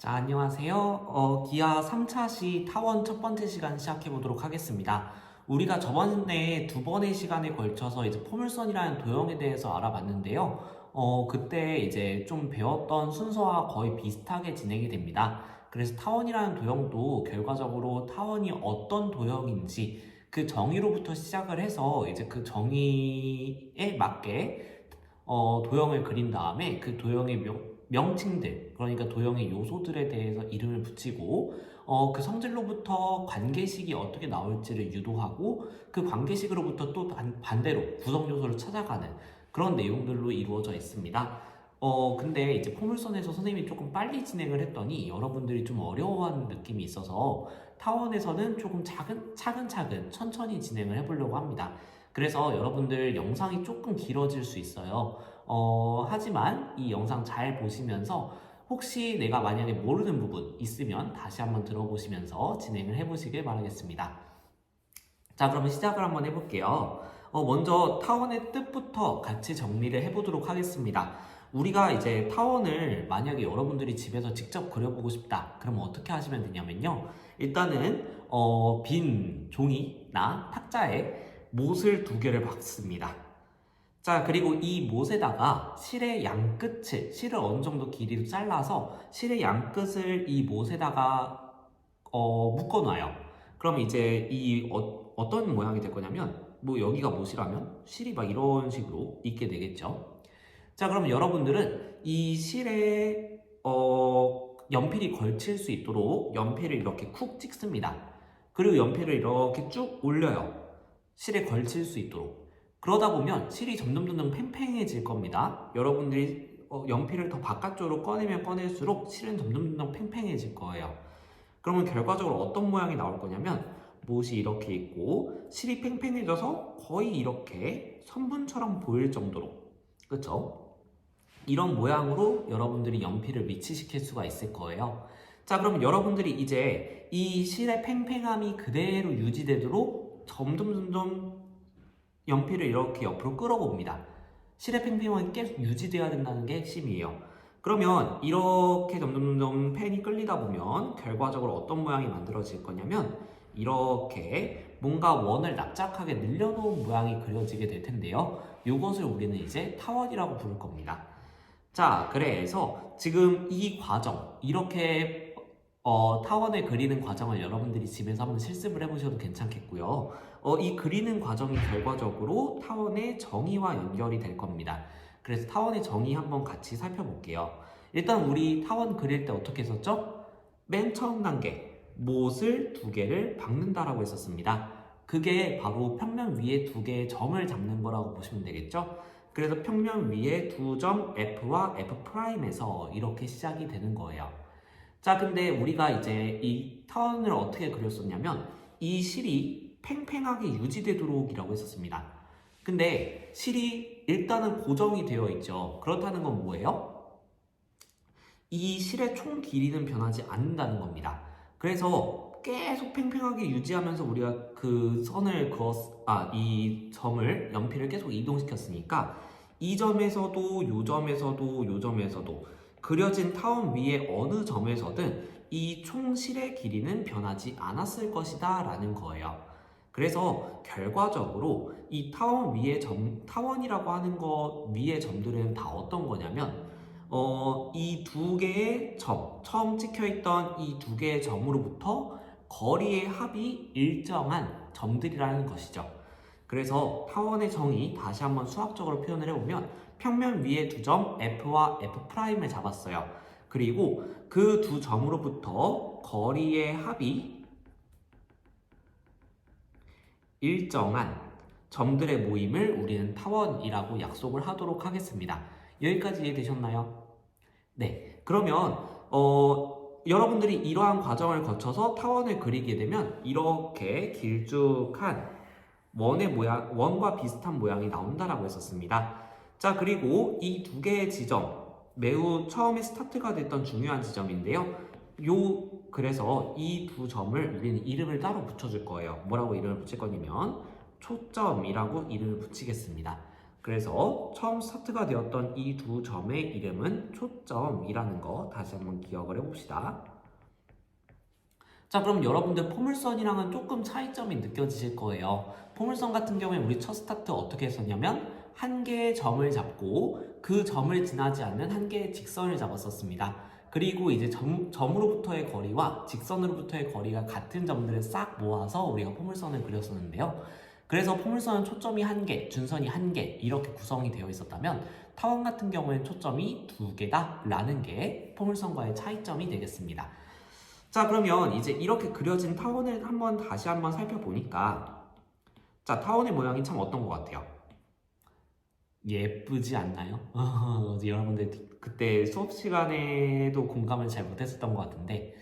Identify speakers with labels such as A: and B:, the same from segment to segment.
A: 자, 안녕하세요. 기아 3차 시 타원 첫 번째 시간 시작해 보도록 하겠습니다. 우리가 저번에 두 번의 시간에 걸쳐서 이제 포물선이라는 도형에 대해서 알아봤는데요. 그때 이제 좀 배웠던 순서와 거의 비슷하게 진행이 됩니다. 그래서 타원이라는 도형도 결과적으로 타원이 어떤 도형인지 그 정의로부터 시작을 해서 이제 그 정의에 맞게 도형을 그린 다음에 그 도형의 명칭들, 그러니까 도형의 요소들에 대해서 이름을 붙이고 그 성질로부터 관계식이 어떻게 나올지를 유도하고 그 관계식으로부터 또 반대로 구성 요소를 찾아가는 그런 내용들로 이루어져 있습니다. 근데 이제 포물선에서 선생님이 조금 빨리 진행을 했더니 여러분들이 좀 어려워하는 느낌이 있어서 타원에서는 조금 차근차근 천천히 진행을 해보려고 합니다. 그래서 여러분들 영상이 조금 길어질 수 있어요. 하지만 이 영상 잘 보시면서 혹시 내가 만약에 모르는 부분 있으면 다시 한번 들어보시면서 진행을 해보시길 바라겠습니다. 자, 그러면 시작을 한번 해볼게요. 먼저 타원의 뜻부터 같이 정리를 해보도록 하겠습니다. 우리가 이제 타원을 만약에 여러분들이 집에서 직접 그려보고 싶다. 그러면 어떻게 하시면 되냐면요. 일단은 빈 종이나 탁자에 못을 두 개를 박습니다. 자, 그리고 이 못에다가 실의 양끝을, 실을 어느 정도 길이로 잘라서 실의 양끝을 이 못에다가 묶어놔요. 그럼 이제 어떤 모양이 될 거냐면, 뭐 여기가 못이라면 실이 막 이런 식으로 있게 되겠죠. 자, 그럼 여러분들은 이 실에 연필이 걸칠 수 있도록 연필을 이렇게 쿡 찍습니다. 그리고 연필을 이렇게 쭉 올려요. 실에 걸칠 수 있도록. 그러다 보면 실이 점점 팽팽해질 겁니다. 여러분들이 연필을 더 바깥쪽으로 꺼내면 꺼낼수록 실은 점점 팽팽해질 거예요. 그러면 결과적으로 어떤 모양이 나올 거냐면 못이 이렇게 있고 실이 팽팽해져서 거의 이렇게 선분처럼 보일 정도로, 그렇죠? 이런 모양으로 여러분들이 연필을 위치시킬 수가 있을 거예요. 자, 그럼 여러분들이 이제 이 실의 팽팽함이 그대로 유지되도록 점점 연필을 이렇게 옆으로 끌어봅니다. 실의 팽팽함이 계속 유지돼야 된다는 게 핵심이에요. 그러면 이렇게 점점 펜이 끌리다 보면 결과적으로 어떤 모양이 만들어질 거냐면 이렇게 뭔가 원을 납작하게 늘려놓은 모양이 그려지게 될 텐데요. 이것을 우리는 이제 타원이라고 부를 겁니다. 자, 그래서 지금 이 과정, 이렇게 타원을 그리는 과정을 여러분들이 집에서 한번 실습을 해보셔도 괜찮겠고요. 이 그리는 과정이 결과적으로 타원의 정의와 연결이 될 겁니다. 그래서 타원의 정의 한번 같이 살펴볼게요. 일단 우리 타원 그릴 때 어떻게 했었죠? 맨 처음 단계, 못을 두 개를 박는다라고 했었습니다. 그게 바로 평면 위에 두 개의 점을 잡는 거라고 보시면 되겠죠? 그래서 평면 위에 두 점 F와 F'에서 이렇게 시작이 되는 거예요. 자, 근데 우리가 이제 이 타원을 어떻게 그렸었냐면 이 실이 팽팽하게 유지되도록이라고 했었습니다. 근데 실이 일단은 고정이 되어 있죠. 그렇다는 건 뭐예요? 이 실의 총 길이는 변하지 않는다는 겁니다. 그래서 계속 팽팽하게 유지하면서 우리가 그 선을 이 점을, 연필을 계속 이동시켰으니까 이 점에서도 요 점에서도 요 점에서도 그려진 타원 위에 어느 점에서든 이 총 실의 길이는 변하지 않았을 것이다 라는 거예요. 그래서 결과적으로 이 타원 위의 타원이라고 하는 것 위의 점들은 다 어떤 거냐면 이 두 개의 점, 처음 찍혀있던 이 두 개의 점으로부터 거리의 합이 일정한 점들이라는 것이죠. 그래서 타원의 정의 다시 한번 수학적으로 표현을 해보면 평면 위에 두 점 F와 F'을 잡았어요. 그리고 그 두 점으로부터 거리의 합이 일정한 점들의 모임을 우리는 타원이라고 약속을 하도록 하겠습니다. 여기까지 이해되셨나요? 네, 그러면 여러분들이 이러한 과정을 거쳐서 타원을 그리게 되면 이렇게 길쭉한 원과 비슷한 모양이 나온다라고 했었습니다. 자, 그리고 이 두 개의 지점, 매우 처음에 스타트가 됐던 중요한 지점인데요. 그래서 이 두 점을 우리는 이름을 따로 붙여줄 거예요. 뭐라고 이름을 붙일 거냐면 초점이라고 이름을 붙이겠습니다. 그래서 처음 스타트가 되었던 이 두 점의 이름은 초점이라는 거 다시 한번 기억을 해봅시다. 자, 그럼 여러분들 포물선이랑은 조금 차이점이 느껴지실 거예요. 포물선 같은 경우에 우리 첫 스타트 어떻게 했었냐면 한 개의 점을 잡고 그 점을 지나지 않는 한 개의 직선을 잡았었습니다. 그리고 이제 점으로부터의 거리와 직선으로부터의 거리가 같은 점들을 싹 모아서 우리가 포물선을 그렸었는데요. 그래서 포물선은 초점이 한 개, 준선이 한 개 이렇게 구성이 되어 있었다면 타원 같은 경우에는 초점이 두 개다 라는 게 포물선과의 차이점이 되겠습니다. 자, 그러면 이제 이렇게 그려진 타원을 다시 한번 살펴보니까 자, 타원의 모양이 참 어떤 것 같아요? 예쁘지 않나요? 여러분들 그때 수업 시간에도 공감을 잘 못했었던 것 같은데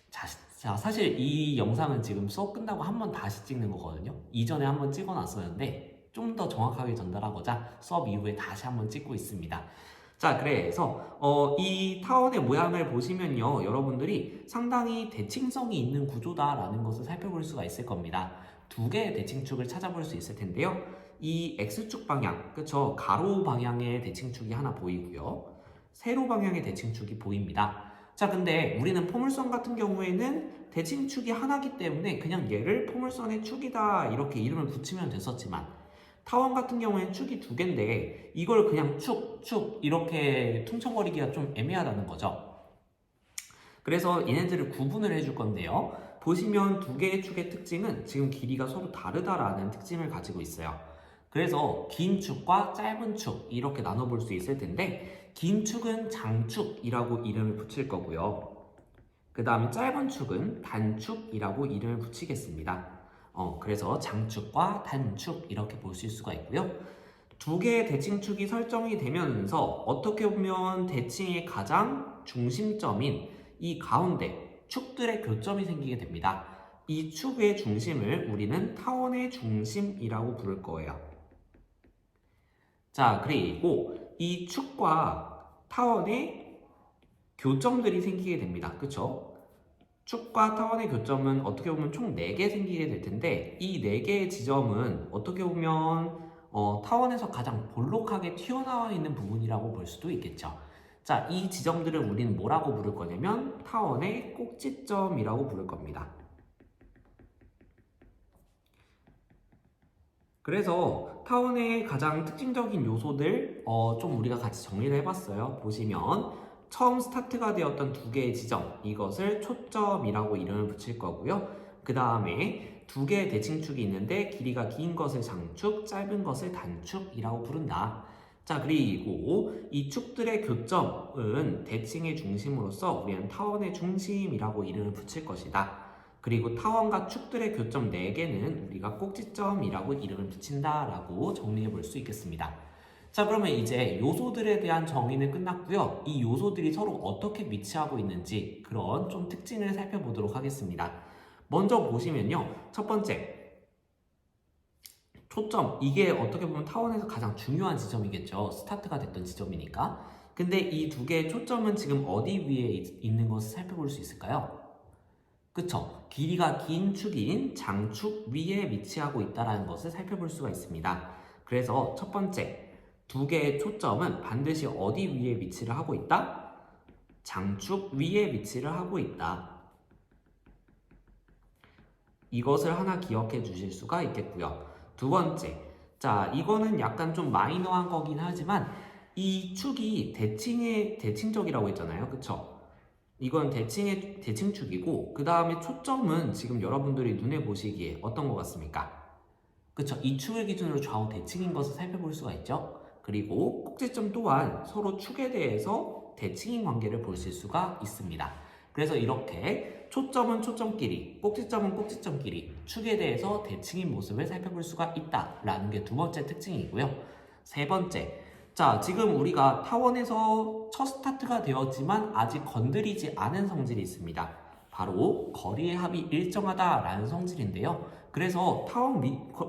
A: 자, 사실 이 영상은 지금 수업 끝나고 한 번 다시 찍는 거거든요. 이전에 한 번 찍어놨었는데 좀 더 정확하게 전달하고자 수업 이후에 다시 한 번 찍고 있습니다. 자, 그래서 이 타원의 모양을 보시면요, 여러분들이 상당히 대칭성이 있는 구조다라는 것을 살펴볼 수가 있을 겁니다. 두 개의 대칭축을 찾아볼 수 있을 텐데요. 이 X축 방향, 그쵸? 가로 방향의 대칭축이 하나 보이고요. 세로 방향의 대칭축이 보입니다. 자, 근데 우리는 포물선 같은 경우에는 대칭축이 하나기 때문에 그냥 얘를 포물선의 축이다 이렇게 이름을 붙이면 됐었지만 타원 같은 경우에는 축이 두 개인데 이걸 그냥 축 이렇게 퉁쳐버리기가 좀 애매하다는 거죠. 그래서 얘네들을 구분을 해줄 건데요. 보시면 두 개의 축의 특징은 지금 길이가 서로 다르다라는 특징을 가지고 있어요. 그래서 긴 축과 짧은 축 이렇게 나눠볼 수 있을 텐데 긴 축은 장축이라고 이름을 붙일 거고요. 그 다음에 짧은 축은 단축이라고 이름을 붙이겠습니다. 그래서 장축과 단축 이렇게 보실 수가 있고요. 두 개의 대칭축이 설정이 되면서 어떻게 보면 대칭의 가장 중심점인 이 가운데 축들의 교점이 생기게 됩니다. 이 축의 중심을 우리는 타원의 중심이라고 부를 거예요. 자, 그리고 이 축과 타원의 교점들이 생기게 됩니다. 그쵸? 축과 타원의 교점은 어떻게 보면 총 4개 생기게 될 텐데 이 4개의 지점은 어떻게 보면 타원에서 가장 볼록하게 튀어나와 있는 부분이라고 볼 수도 있겠죠. 자, 이 지점들을 우리는 뭐라고 부를 거냐면 타원의 꼭지점이라고 부를 겁니다. 그래서 타원의 가장 특징적인 요소들 좀 우리가 같이 정리를 해봤어요. 보시면 처음 스타트가 되었던 두 개의 지점, 이것을 초점이라고 이름을 붙일 거고요. 그 다음에 두 개의 대칭축이 있는데 길이가 긴 것을 장축, 짧은 것을 단축이라고 부른다. 자, 그리고 이 축들의 교점은 대칭의 중심으로서 우리는 타원의 중심이라고 이름을 붙일 것이다. 그리고 타원과 축들의 교점 4개는 우리가 꼭지점이라고 이름을 붙인다라고 정리해 볼 수 있겠습니다. 자, 그러면 이제 요소들에 대한 정의는 끝났고요. 이 요소들이 서로 어떻게 위치하고 있는지 그런 좀 특징을 살펴보도록 하겠습니다. 먼저 보시면요. 첫 번째, 초점. 이게 어떻게 보면 타원에서 가장 중요한 지점이겠죠. 스타트가 됐던 지점이니까. 근데 이 두 개의 초점은 지금 어디 위에 있는 것을 살펴볼 수 있을까요? 그쵸? 길이가 긴 축인 장축 위에 위치하고 있다는 것을 살펴볼 수가 있습니다. 그래서 첫 번째, 두 개의 초점은 반드시 어디 위에 위치를 하고 있다? 장축 위에 위치를 하고 있다. 이것을 하나 기억해 주실 수가 있겠고요. 두 번째, 자, 이거는 약간 좀 마이너한 거긴 하지만 이 축이 대칭적이라고 했잖아요. 그쵸? 이건 대칭축이고 그 다음에 초점은 지금 여러분들이 눈에 보시기에 어떤 것 같습니까? 그쵸? 이 축을 기준으로 좌우 대칭인 것을 살펴볼 수가 있죠. 그리고 꼭지점 또한 서로 축에 대해서 대칭인 관계를 보실 수가 있습니다. 그래서 이렇게 초점은 초점끼리, 꼭지점은 꼭지점끼리 축에 대해서 대칭인 모습을 살펴볼 수가 있다라는 게 두 번째 특징이고요. 세 번째, 자, 지금 우리가 타원에서 첫 스타트가 되었지만 아직 건드리지 않은 성질이 있습니다. 바로 거리의 합이 일정하다라는 성질인데요. 그래서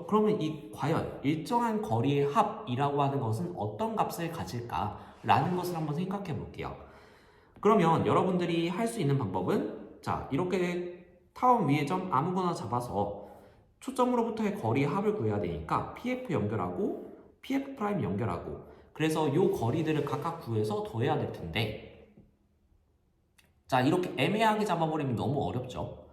A: 그러면 과연 일정한 거리의 합이라고 하는 것은 어떤 값을 가질까라는 것을 한번 생각해 볼게요. 그러면 여러분들이 할 수 있는 방법은 자, 이렇게 타원 위의 점 아무거나 잡아서 초점으로부터의 거리의 합을 구해야 되니까 PF 연결하고 PF 프라임 연결하고 그래서 요 거리들을 각각 구해서 더해야 될 텐데 자 이렇게 애매하게 잡아버리면 너무 어렵죠.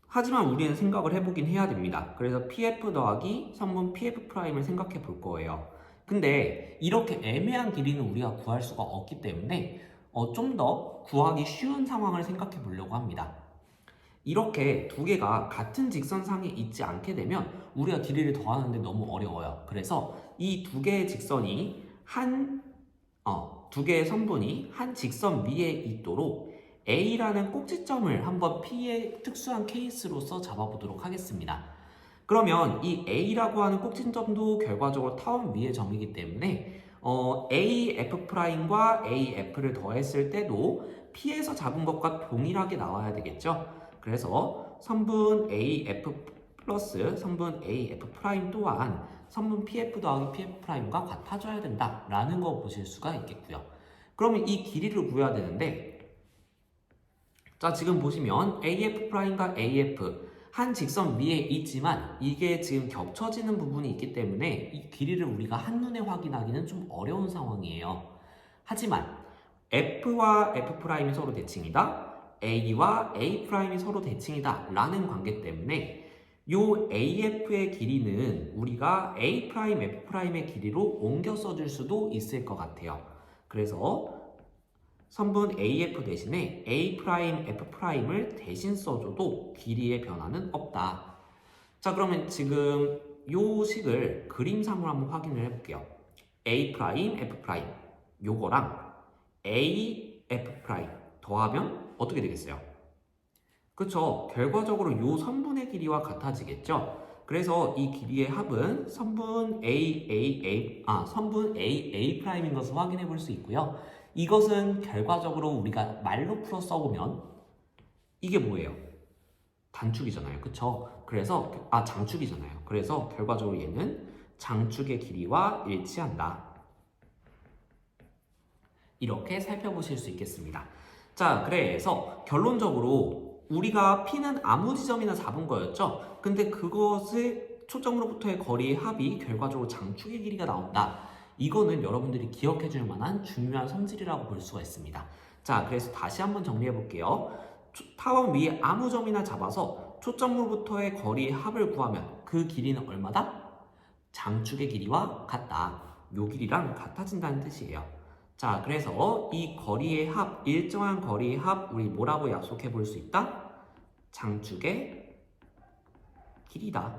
A: 하지만 우리는 생각을 해보긴 해야 됩니다. 그래서 PF 더하기 선분 PF 프라임을 생각해 볼 거예요. 근데 이렇게 애매한 길이는 우리가 구할 수가 없기 때문에 좀 더 구하기 쉬운 상황을 생각해 보려고 합니다. 이렇게 두 개가 같은 직선상에 있지 않게 되면 우리가 길이를 더하는데 너무 어려워요. 그래서 이 두 개의 직선이 두 개의 선분이 한 직선 위에 있도록 A라는 꼭지점을 한번 P의 특수한 케이스로서 잡아보도록 하겠습니다. 그러면 이 A라고 하는 꼭지점도 결과적으로 타원 위의 점이기 때문에 AF'과 AF를 더했을 때도 P에서 잡은 것과 동일하게 나와야 되겠죠? 그래서 선분 AF 플러스 선분 AF 프라임 또한 선분 PF 더하기 PF 프라임과 같아져야 된다라는 거 보실 수가 있겠고요. 그러면 이 길이를 구해야 되는데 자 지금 보시면 AF 프라임과 AF 한 직선 위에 있지만 이게 지금 겹쳐지는 부분이 있기 때문에 이 길이를 우리가 한눈에 확인하기는 좀 어려운 상황이에요. 하지만 F와 F'이 서로 대칭이다. A와 A'이 서로 대칭이다 라는 관계 때문에 요 AF의 길이는 우리가 A', F'의 길이로 옮겨 써줄 수도 있을 것 같아요. 그래서 선분 AF 대신에 A', F'을 대신 써줘도 길이의 변화는 없다. 자 그러면 지금 요 식을 그림상으로 한번 확인을 해볼게요. A', F' 요거랑 A, F' 더하면 어떻게 되겠어요? 그쵸? 결과적으로 요 선분의 길이와 같아지겠죠? 그래서 이 길이의 합은 선분 선분 AA'인 것을 확인해 볼 수 있고요. 이것은 결과적으로 우리가 말로 풀어 써보면 이게 뭐예요? 단축이잖아요. 그쵸? 그래서 장축이잖아요. 그래서 결과적으로 얘는 장축의 길이와 일치한다. 이렇게 살펴보실 수 있겠습니다. 자, 그래서 결론적으로 우리가 P는 아무 지점이나 잡은 거였죠. 근데 그것을 초점으로부터의 거리의 합이 결과적으로 장축의 길이가 나온다. 이거는 여러분들이 기억해 줄 만한 중요한 성질이라고 볼 수가 있습니다. 자, 그래서 다시 한번 정리해 볼게요. 타원 위에 아무 점이나 잡아서 초점으로부터의 거리의 합을 구하면 그 길이는 얼마다? 장축의 길이와 같다. 요 길이랑 같아진다는 뜻이에요. 자, 그래서 이 거리의 합, 일정한 거리의 합, 우리 뭐라고 약속해 볼 수 있다? 장축의 길이다.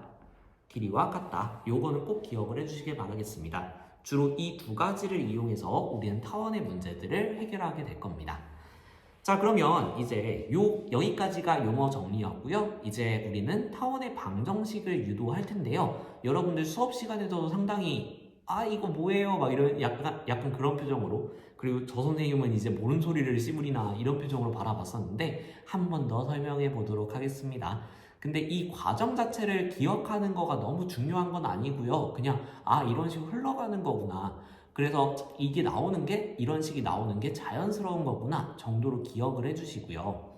A: 길이와 같다. 요거는 꼭 기억을 해주시길 바라겠습니다. 주로 이 두 가지를 이용해서 우리는 타원의 문제들을 해결하게 될 겁니다. 자, 그러면 이제 여기까지가 용어 정리였고요. 이제 우리는 타원의 방정식을 유도할 텐데요. 여러분들 수업 시간에도 상당히 이거 뭐예요? 막 이런 약간 그런 표정으로 그리고 저 선생님은 이제 모른 소리를 씨부리나 이런 표정으로 바라봤었는데 한 번 더 설명해 보도록 하겠습니다. 근데 이 과정 자체를 기억하는 거가 너무 중요한 건 아니고요. 그냥 이런 식으로 흘러가는 거구나. 그래서 이게 나오는 게 이런 식이 나오는 게 자연스러운 거구나 정도로 기억을 해주시고요.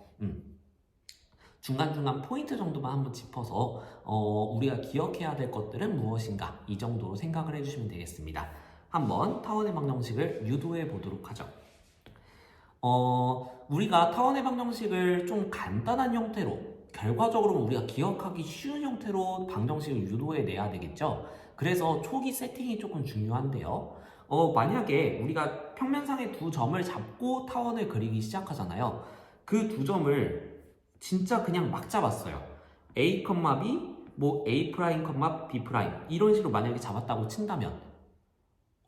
A: 중간중간 포인트 정도만 한번 짚어서 우리가 기억해야 될 것들은 무엇인가 이 정도로 생각을 해주시면 되겠습니다. 한번 타원의 방정식을 유도해 보도록 하죠. 우리가 타원의 방정식을 좀 간단한 형태로 결과적으로 우리가 기억하기 쉬운 형태로 방정식을 유도해 내야 되겠죠. 그래서 초기 세팅이 조금 중요한데요. 만약에 우리가 평면상의 두 점을 잡고 타원을 그리기 시작하잖아요. 그 두 점을 진짜 그냥 막 잡았어요. A, B, A', B' 이런 식으로 만약에 잡았다고 친다면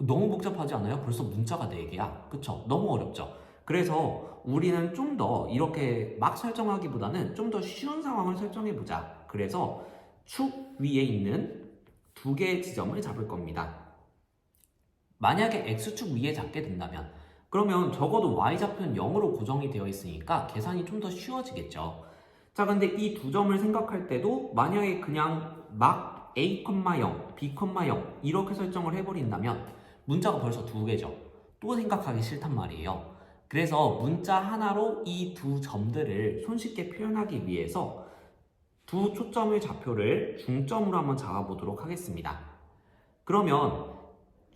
A: 너무 복잡하지 않아요? 벌써 문자가 4개야. 그쵸? 너무 어렵죠? 그래서 우리는 좀 더 이렇게 막 설정하기보다는 좀 더 쉬운 상황을 설정해보자. 그래서 축 위에 있는 두 개의 지점을 잡을 겁니다. 만약에 X축 위에 잡게 된다면 그러면 적어도 Y좌표는 0으로 고정이 되어 있으니까 계산이 좀 더 쉬워지겠죠. 자, 근데 이 두 점을 생각할 때도 만약에 그냥 막 A, 0, B, 0 이렇게 설정을 해버린다면 문자가 벌써 2개죠. 또 생각하기 싫단 말이에요. 그래서 문자 하나로 이 두 점들을 손쉽게 표현하기 위해서 두 초점의 좌표를 중점으로 한번 잡아보도록 하겠습니다. 그러면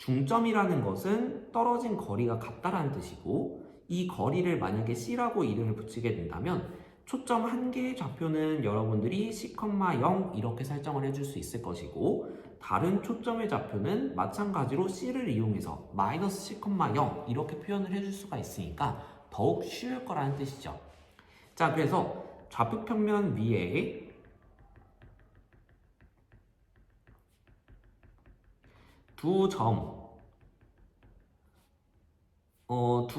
A: 중점이라는 것은 떨어진 거리가 같다라는 뜻이고, 이 거리를 만약에 C라고 이름을 붙이게 된다면 초점 한 개의 좌표는 여러분들이 C,0 이렇게 설정을 해줄 수 있을 것이고, 다른 초점의 좌표는 마찬가지로 C를 이용해서 마이너스 C,0 이렇게 표현을 해줄 수가 있으니까 더욱 쉬울 거라는 뜻이죠. 자, 그래서 좌표 평면 위에 두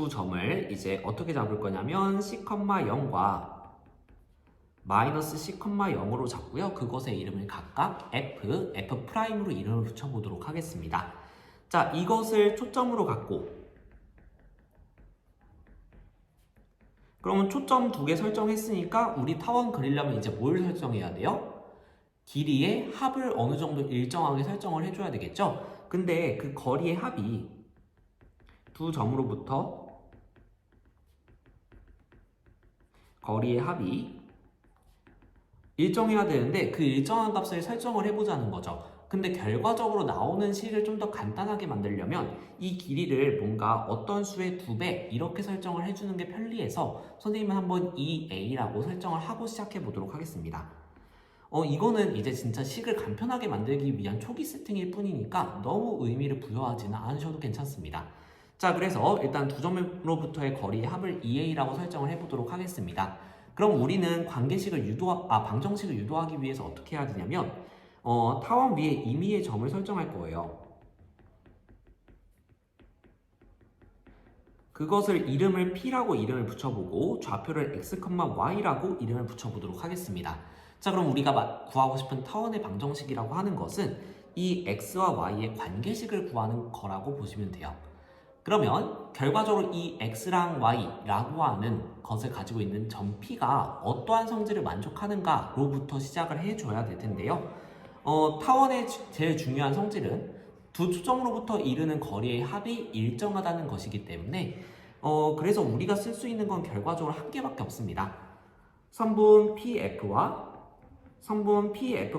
A: 점을 이제 어떻게 잡을 거냐면 C,0과 마이너스 C,0으로 잡고요. 그것의 이름을 각각 F'으로 이름을 붙여보도록 하겠습니다. 자, 이것을 초점으로 갖고, 그러면 초점 두 개 설정했으니까 우리 타원 그리려면 이제 뭘 설정해야 돼요? 길이의 합을 어느 정도 일정하게 설정을 해줘야 되겠죠? 근데 그 거리의 합이 두 점으로부터 거리의 합이 일정해야 되는데 그 일정한 값을 설정을 해보자는 거죠. 근데 결과적으로 나오는 식을 좀 더 간단하게 만들려면 이 길이를 뭔가 어떤 수의 2배 이렇게 설정을 해주는 게 편리해서 선생님은 한번 EA라고 설정을 하고 시작해 보도록 하겠습니다. 이거는 이제 진짜 식을 간편하게 만들기 위한 초기 세팅일 뿐이니까 너무 의미를 부여하지는 않으셔도 괜찮습니다. 자, 그래서 일단 두 점으로부터의 거리의 합을 EA라고 설정을 해보도록 하겠습니다. 그럼 우리는 방정식을 유도하기 위해서 어떻게 해야 되냐면 타원 위에 임의의 점을 설정할 거예요. 그것을 이름을 P라고 이름을 붙여보고 좌표를 X, Y라고 이름을 붙여보도록 하겠습니다. 자, 그럼 우리가 구하고 싶은 타원의 방정식이라고 하는 것은 이 X와 Y의 관계식을 구하는 거라고 보시면 돼요. 그러면 결과적으로 이 X랑 Y라고 하는 것을 가지고 있는 점 P가 어떠한 성질을 만족하는가로부터 시작을 해줘야 될 텐데요. 타원의 제일 중요한 성질은 두 초점으로부터 이르는 거리의 합이 일정하다는 것이기 때문에 그래서 우리가 쓸 수 있는 건 결과적으로 한 개밖에 없습니다. 선분 PF와 선분 PF'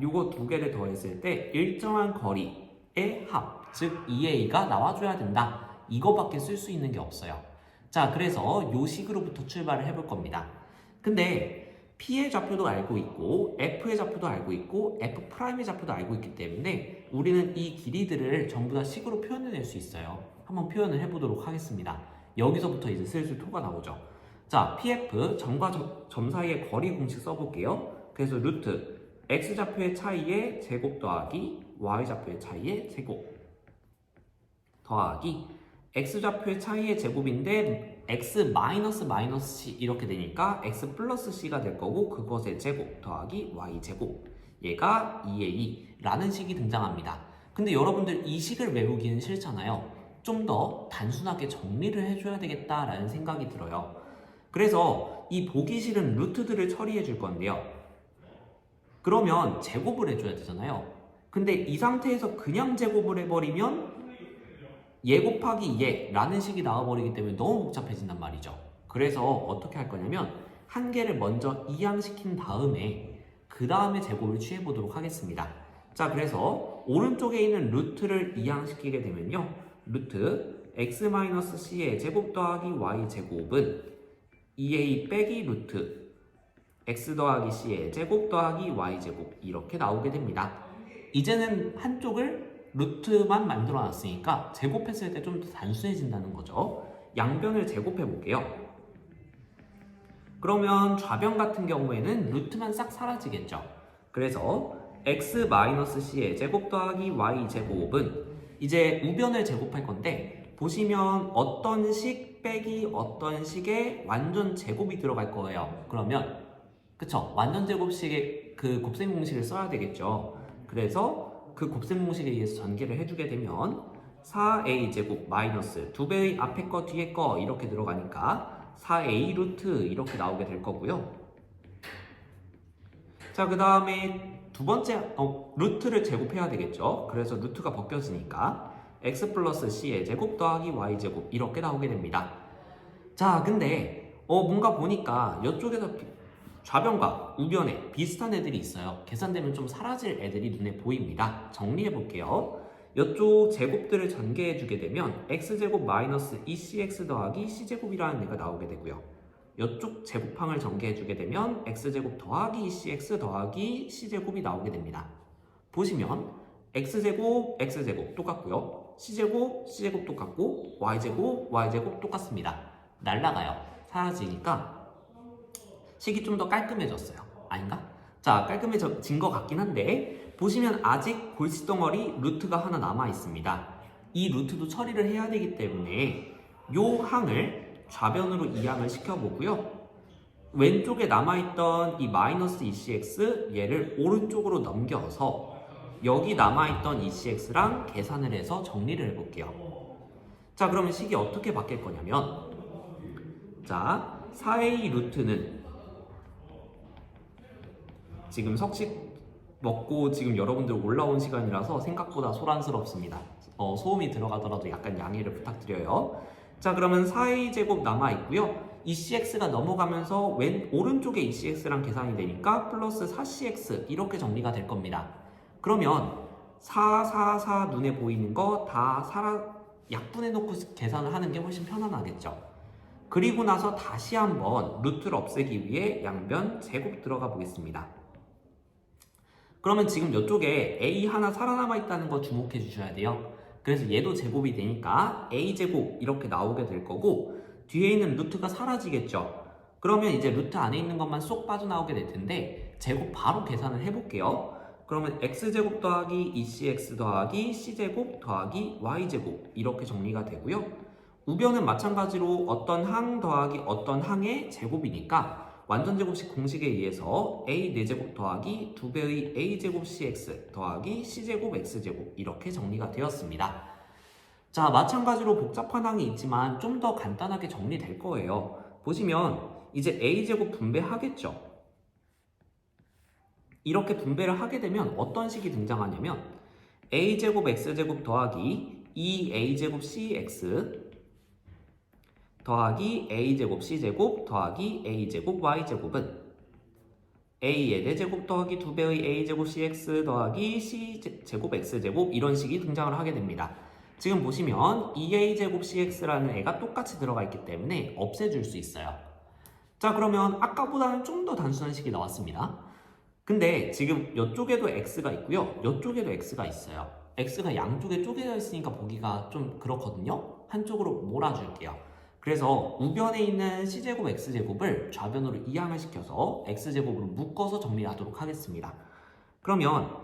A: 요거 두 개를 더했을 때 일정한 거리의 합, 즉 EA가 나와줘야 된다. 이거밖에 쓸 수 있는 게 없어요. 자, 그래서 요 식으로부터 출발을 해볼 겁니다. 근데 P의 좌표도 알고 있고 F의 좌표도 알고 있고 F'의 좌표도 알고 있기 때문에 우리는 이 길이들을 전부 다 식으로 표현해낼 수 있어요. 한번 표현을 해보도록 하겠습니다. 여기서부터 이제 슬슬 토가 나오죠. 자, PF 점과 점 사이의 거리 공식 써볼게요. 그래서 루트 X좌표의 차이의 제곱 더하기 Y좌표의 차이의 제곱 더하기 X좌표의 차이의 제곱인데 X 마이너스 C 이렇게 되니까 X 플러스 C가 될 거고 그것의 제곱 더하기 Y 제곱, 얘가 2A라는 식이 등장합니다. 근데 여러분들 이 식을 외우기는 싫잖아요. 좀 더 단순하게 정리를 해줘야 되겠다라는 생각이 들어요. 그래서 이 보기 싫은 루트들을 처리해 줄 건데요. 그러면 제곱을 해줘야 되잖아요. 근데 이 상태에서 그냥 제곱을 해버리면 얘 곱하기 얘라는 식이 나와버리기 때문에 너무 복잡해진단 말이죠. 그래서 어떻게 할 거냐면 한 개를 먼저 이항시킨 다음에 그 다음에 제곱을 취해보도록 하겠습니다. 자, 그래서 오른쪽에 있는 루트를 이항시키게 되면요, 루트 x-c의 제곱 더하기 y 제곱은 2a 빼기 루트 x 더하기 c의 제곱 더하기 y 제곱 이렇게 나오게 됩니다. 이제는 한쪽을 루트만 만들어 놨으니까 제곱했을 때 좀 더 단순해진다는 거죠. 양변을 제곱해 볼게요. 그러면 좌변 같은 경우에는 루트만 싹 사라지겠죠. 그래서 x-c의 제곱 더하기 y 제곱은 이제 우변을 제곱할 건데 보시면 어떤 식 빼기 어떤 식의 완전 제곱이 들어갈 거예요. 그러면 그쵸, 완전 제곱식의 그 곱셈 공식을 써야 되겠죠. 그래서 그 곱셈 공식에 의해서 전개를 해주게 되면 4a 제곱 마이너스 2배의 앞에 거 뒤에 거 이렇게 들어가니까 4a 루트 이렇게 나오게 될 거고요. 자, 그 다음에 두 번째 루트를 제곱해야 되겠죠. 그래서 루트가 벗겨지니까 x 플러스 c의 제곱 더하기 y 제곱 이렇게 나오게 됩니다. 자, 근데 뭔가 보니까 이쪽에서 좌변과 우변에 비슷한 애들이 있어요. 계산되면 좀 사라질 애들이 눈에 보입니다. 정리해 볼게요. 이쪽 제곱들을 전개해주게 되면 x제곱 마이너스 2cx 더하기 c제곱이라는 애가 나오게 되고요. 이쪽 제곱항을 전개해주게 되면 x제곱 더하기 2cx 더하기 c제곱이 나오게 됩니다. 보시면 x제곱 똑같고요. c제곱 똑같고 y제곱 똑같습니다. 날라가요. 사라지니까 식이 좀 더 깔끔해졌어요. 아닌가? 자, 깔끔해진 것 같긴 한데 보시면 아직 골칫덩어리 루트가 하나 남아 있습니다. 이 루트도 처리를 해야 되기 때문에 요 항을 좌변으로 이항을 시켜보고요. 왼쪽에 남아있던 이 마이너스 ECX 얘를 오른쪽으로 넘겨서 여기 남아있던 ECX랑 계산을 해서 정리를 해볼게요. 자, 그러면 식이 어떻게 바뀔 거냐면 자, 4a 루트는 지금 석식 먹고 지금 여러분들 올라온 시간이라서 생각보다 소란스럽습니다. 소음이 들어가더라도 약간 양해를 부탁드려요. 자, 그러면 4a 제곱 남아있고요. ECX가 넘어가면서 오른쪽에 ECX랑 계산이 되니까 플러스 4CX 이렇게 정리가 될 겁니다. 그러면 4 눈에 보이는 거 다 약분해놓고 계산을 하는 게 훨씬 편안하겠죠. 그리고 나서 다시 한번 루트를 없애기 위해 양변 제곱 들어가 보겠습니다. 그러면 지금 이쪽에 a 하나 살아남아 있다는 거 주목해 주셔야 돼요. 그래서 얘도 제곱이 되니까 a제곱 이렇게 나오게 될 거고 뒤에 있는 루트가 사라지겠죠. 그러면 이제 루트 안에 있는 것만 쏙 빠져나오게 될 텐데 제곱 바로 계산을 해볼게요. 그러면 x제곱 더하기 2cx 더하기 c제곱 더하기 y제곱 이렇게 정리가 되고요. 우변은 마찬가지로 어떤 항 더하기 어떤 항의 제곱이니까 완전제곱식 공식에 의해서 a 4제곱 더하기 2배의 a제곱 cx 더하기 c제곱 x제곱 이렇게 정리가 되었습니다. 자, 마찬가지로 복잡한 항이 있지만 좀 더 간단하게 정리될 거예요. 보시면 이제 a제곱 분배하겠죠. 이렇게 분배를 하게 되면 어떤 식이 등장하냐면 a제곱 x제곱 더하기 2a제곱 cx 더하기 a제곱 c제곱 더하기 a제곱 y제곱은 a의 4제곱 더하기 2배의 a제곱 cx 더하기 c제곱 x제곱 이런 식이 등장을 하게 됩니다. 지금 보시면 2a제곱 cx라는 애가 똑같이 들어가 있기 때문에 없애줄 수 있어요. 자, 그러면 아까보다는 좀 더 단순한 식이 나왔습니다. 근데 지금 이쪽에도 x가 있고요. 이쪽에도 x가 있어요. x가 양쪽에 쪼개져 있으니까 보기가 좀 그렇거든요. 한쪽으로 몰아줄게요. 그래서 우변에 있는 c제곱 x제곱을 좌변으로 이항을 시켜서 x제곱으로 묶어서 정리하도록 하겠습니다. 그러면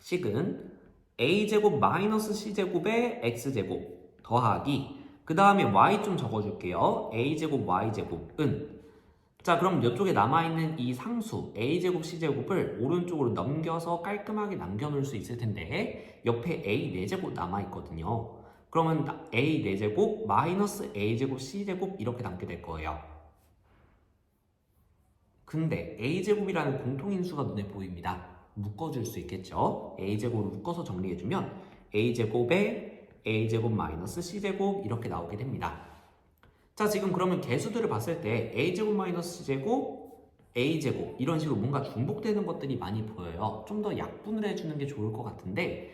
A: 식은 a제곱 마이너스 c제곱의 x제곱 더하기 그 다음에 y 좀 적어줄게요. a제곱 y제곱은 자, 그럼 이쪽에 남아있는 이 상수 a제곱 c제곱을 오른쪽으로 넘겨서 깔끔하게 남겨놓을 수 있을 텐데 옆에 a 4제곱 남아있거든요. 그러면 a 4제곱 마이너스 a제곱 c제곱 이렇게 남게 될 거예요. 근데 a제곱이라는 공통인수가 눈에 보입니다. 묶어줄 수 있겠죠. a제곱을 묶어서 정리해주면 a제곱에 a제곱 마이너스 c제곱 이렇게 나오게 됩니다. 자, 지금 그러면 개수들을 봤을 때 a제곱 마이너스 c제곱, a제곱 이런 식으로 뭔가 중복되는 것들이 많이 보여요. 좀 더 약분을 해주는 게 좋을 것 같은데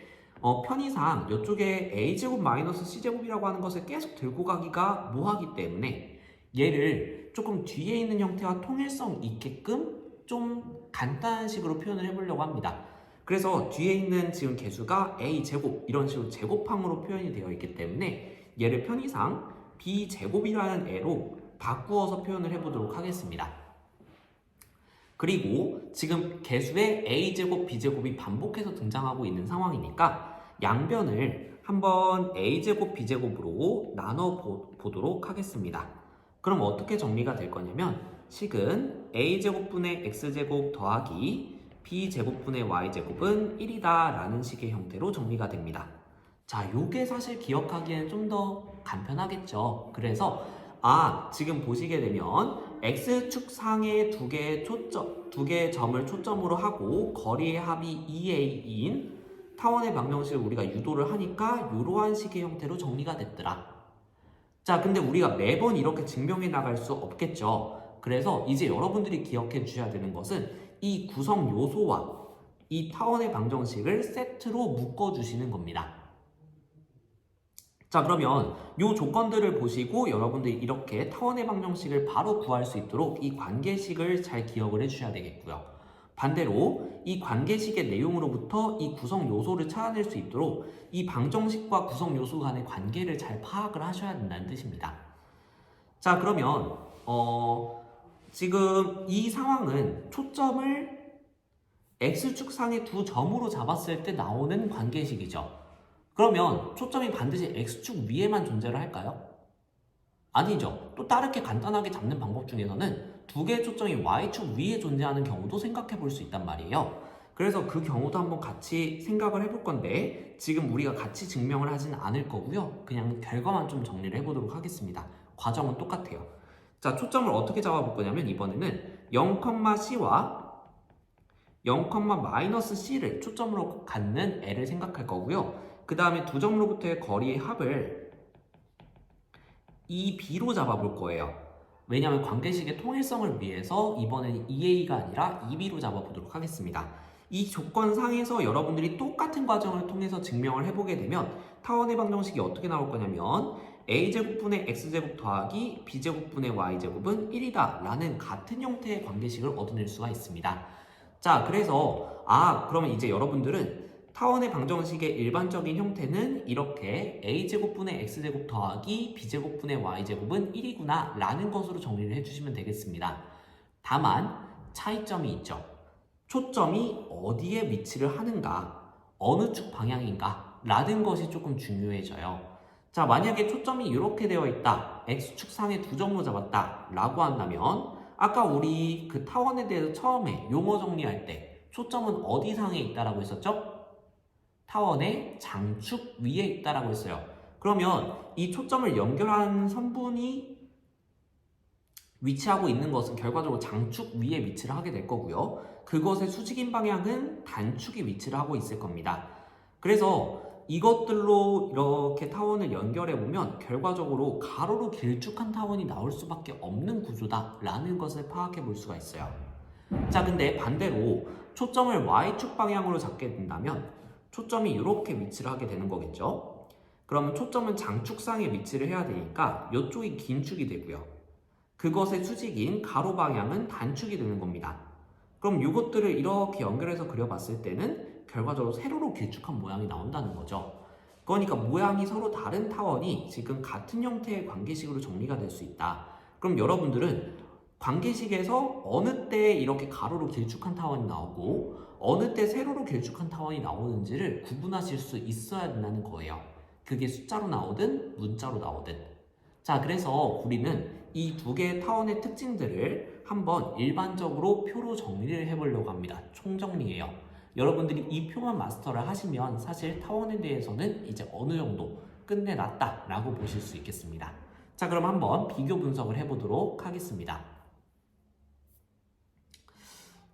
A: 편의상 이쪽에 a제곱 마이너스 c제곱이라고 하는 것을 계속 들고 가기가 뭐하기 때문에 얘를 조금 뒤에 있는 형태와 통일성 있게끔 좀 간단한 식으로 표현을 해보려고 합니다. 그래서 뒤에 있는 지금 개수가 a제곱 이런 식으로 제곱항으로 표현이 되어 있기 때문에 얘를 편의상 b제곱이라는 애로 바꾸어서 표현을 해보도록 하겠습니다. 그리고 지금 개수의 a제곱, b제곱이 반복해서 등장하고 있는 상황이니까 양변을 한번 a제곱, b제곱으로 나눠 보도록 하겠습니다. 그럼 어떻게 정리가 될 거냐면 식은 a제곱분의 x제곱 더하기 b제곱분의 y제곱은 1이다 라는 식의 형태로 정리가 됩니다. 자, 요게 사실 기억하기에는 좀 더 간편하겠죠. 그래서 지금 보시게 되면 x축 상에 두 개의 점을 초점으로 하고 거리의 합이 2a인 타원의 방정식을 우리가 유도를 하니까 이러한 식의 형태로 정리가 됐더라. 자, 근데 우리가 매번 이렇게 증명해 나갈 수 없겠죠. 그래서 이제 여러분들이 기억해 주셔야 되는 것은 이 구성 요소와 이 타원의 방정식을 세트로 묶어주시는 겁니다. 자, 그러면 이 조건들을 보시고 여러분들이 이렇게 타원의 방정식을 바로 구할 수 있도록 이 관계식을 잘 기억을 해주셔야 되겠고요. 반대로 이 관계식의 내용으로부터 이 구성 요소를 찾아낼 수 있도록 이 방정식과 구성 요소 간의 관계를 잘 파악을 하셔야 된다는 뜻입니다. 자, 그러면 지금 이 상황은 초점을 x축상의 두 점으로 잡았을 때 나오는 관계식이죠. 그러면 초점이 반드시 x축 위에만 존재를 할까요? 아니죠. 또 다르게 간단하게 잡는 방법 중에서는 두 개의 초점이 y축 위에 존재하는 경우도 생각해 볼 수 있단 말이에요. 그래서 그 경우도 한번 같이 생각을 해볼 건데 지금 우리가 같이 증명을 하지는 않을 거고요. 그냥 결과만 좀 정리를 해보도록 하겠습니다. 과정은 똑같아요. 자, 초점을 어떻게 잡아볼 거냐면 이번에는 0,C와 0,-C를 초점으로 갖는 애를 생각할 거고요. 그 다음에 두 점으로부터의 거리의 합을 EB로 잡아볼 거예요. 왜냐하면 관계식의 통일성을 위해서 이번에는 EA가 아니라 EB로 잡아보도록 하겠습니다. 이 조건상에서 여러분들이 똑같은 과정을 통해서 증명을 해보게 되면 타원의 방정식이 어떻게 나올 거냐면 a제곱분의 x제곱 더하기 b제곱분의 y제곱은 1이다 라는 같은 형태의 관계식을 얻어낼 수가 있습니다. 자, 그래서 그러면 이제 여러분들은 타원의 방정식의 일반적인 형태는 이렇게 a제곱분의 x제곱 더하기 b제곱분의 y제곱은 1이구나 라는 것으로 정리를 해주시면 되겠습니다. 다만 차이점이 있죠. 초점이 어디에 위치를 하는가, 어느 축 방향인가 라는 것이 조금 중요해져요. 자, 만약에 초점이 이렇게 되어 있다, x축 상에 두 점으로 잡았다 라고 한다면 아까 우리 그 타원에 대해서 처음에 용어 정리할 때 초점은 어디 상에 있다라고 했었죠? 타원의 장축 위에 있다라고 했어요. 그러면 이 초점을 연결한 선분이 위치하고 있는 것은 결과적으로 장축 위에 위치를 하게 될 거고요. 그것의 수직인 방향은 단축이 위치를 하고 있을 겁니다. 그래서 이것들로 이렇게 타원을 연결해 보면 결과적으로 가로로 길쭉한 타원이 나올 수밖에 없는 구조다라는 것을 파악해 볼 수가 있어요. 자, 근데 반대로 초점을 y축 방향으로 잡게 된다면 초점이 이렇게 위치를 하게 되는 거겠죠. 그러면 초점은 장축상에 위치를 해야 되니까 이쪽이 긴 축이 되고요. 그것의 수직인 가로 방향은 단축이 되는 겁니다. 그럼 이것들을 이렇게 연결해서 그려봤을 때는 결과적으로 세로로 길쭉한 모양이 나온다는 거죠. 그러니까 모양이 서로 다른 타원이 지금 같은 형태의 관계식으로 정리가 될 수 있다. 그럼 여러분들은 관계식에서 어느 때 이렇게 가로로 길쭉한 타원이 나오고 어느 때 세로로 길쭉한 타원이 나오는지를 구분하실 수 있어야 된다는 거예요. 그게 숫자로 나오든 문자로 나오든. 자, 그래서 우리는 이 두 개의 타원의 특징들을 한번 일반적으로 표로 정리를 해보려고 합니다. 총정리예요. 여러분들이 이 표만 마스터를 하시면 사실 타원에 대해서는 이제 어느 정도 끝내놨다라고 보실 수 있겠습니다. 자, 그럼 한번 비교 분석을 해보도록 하겠습니다.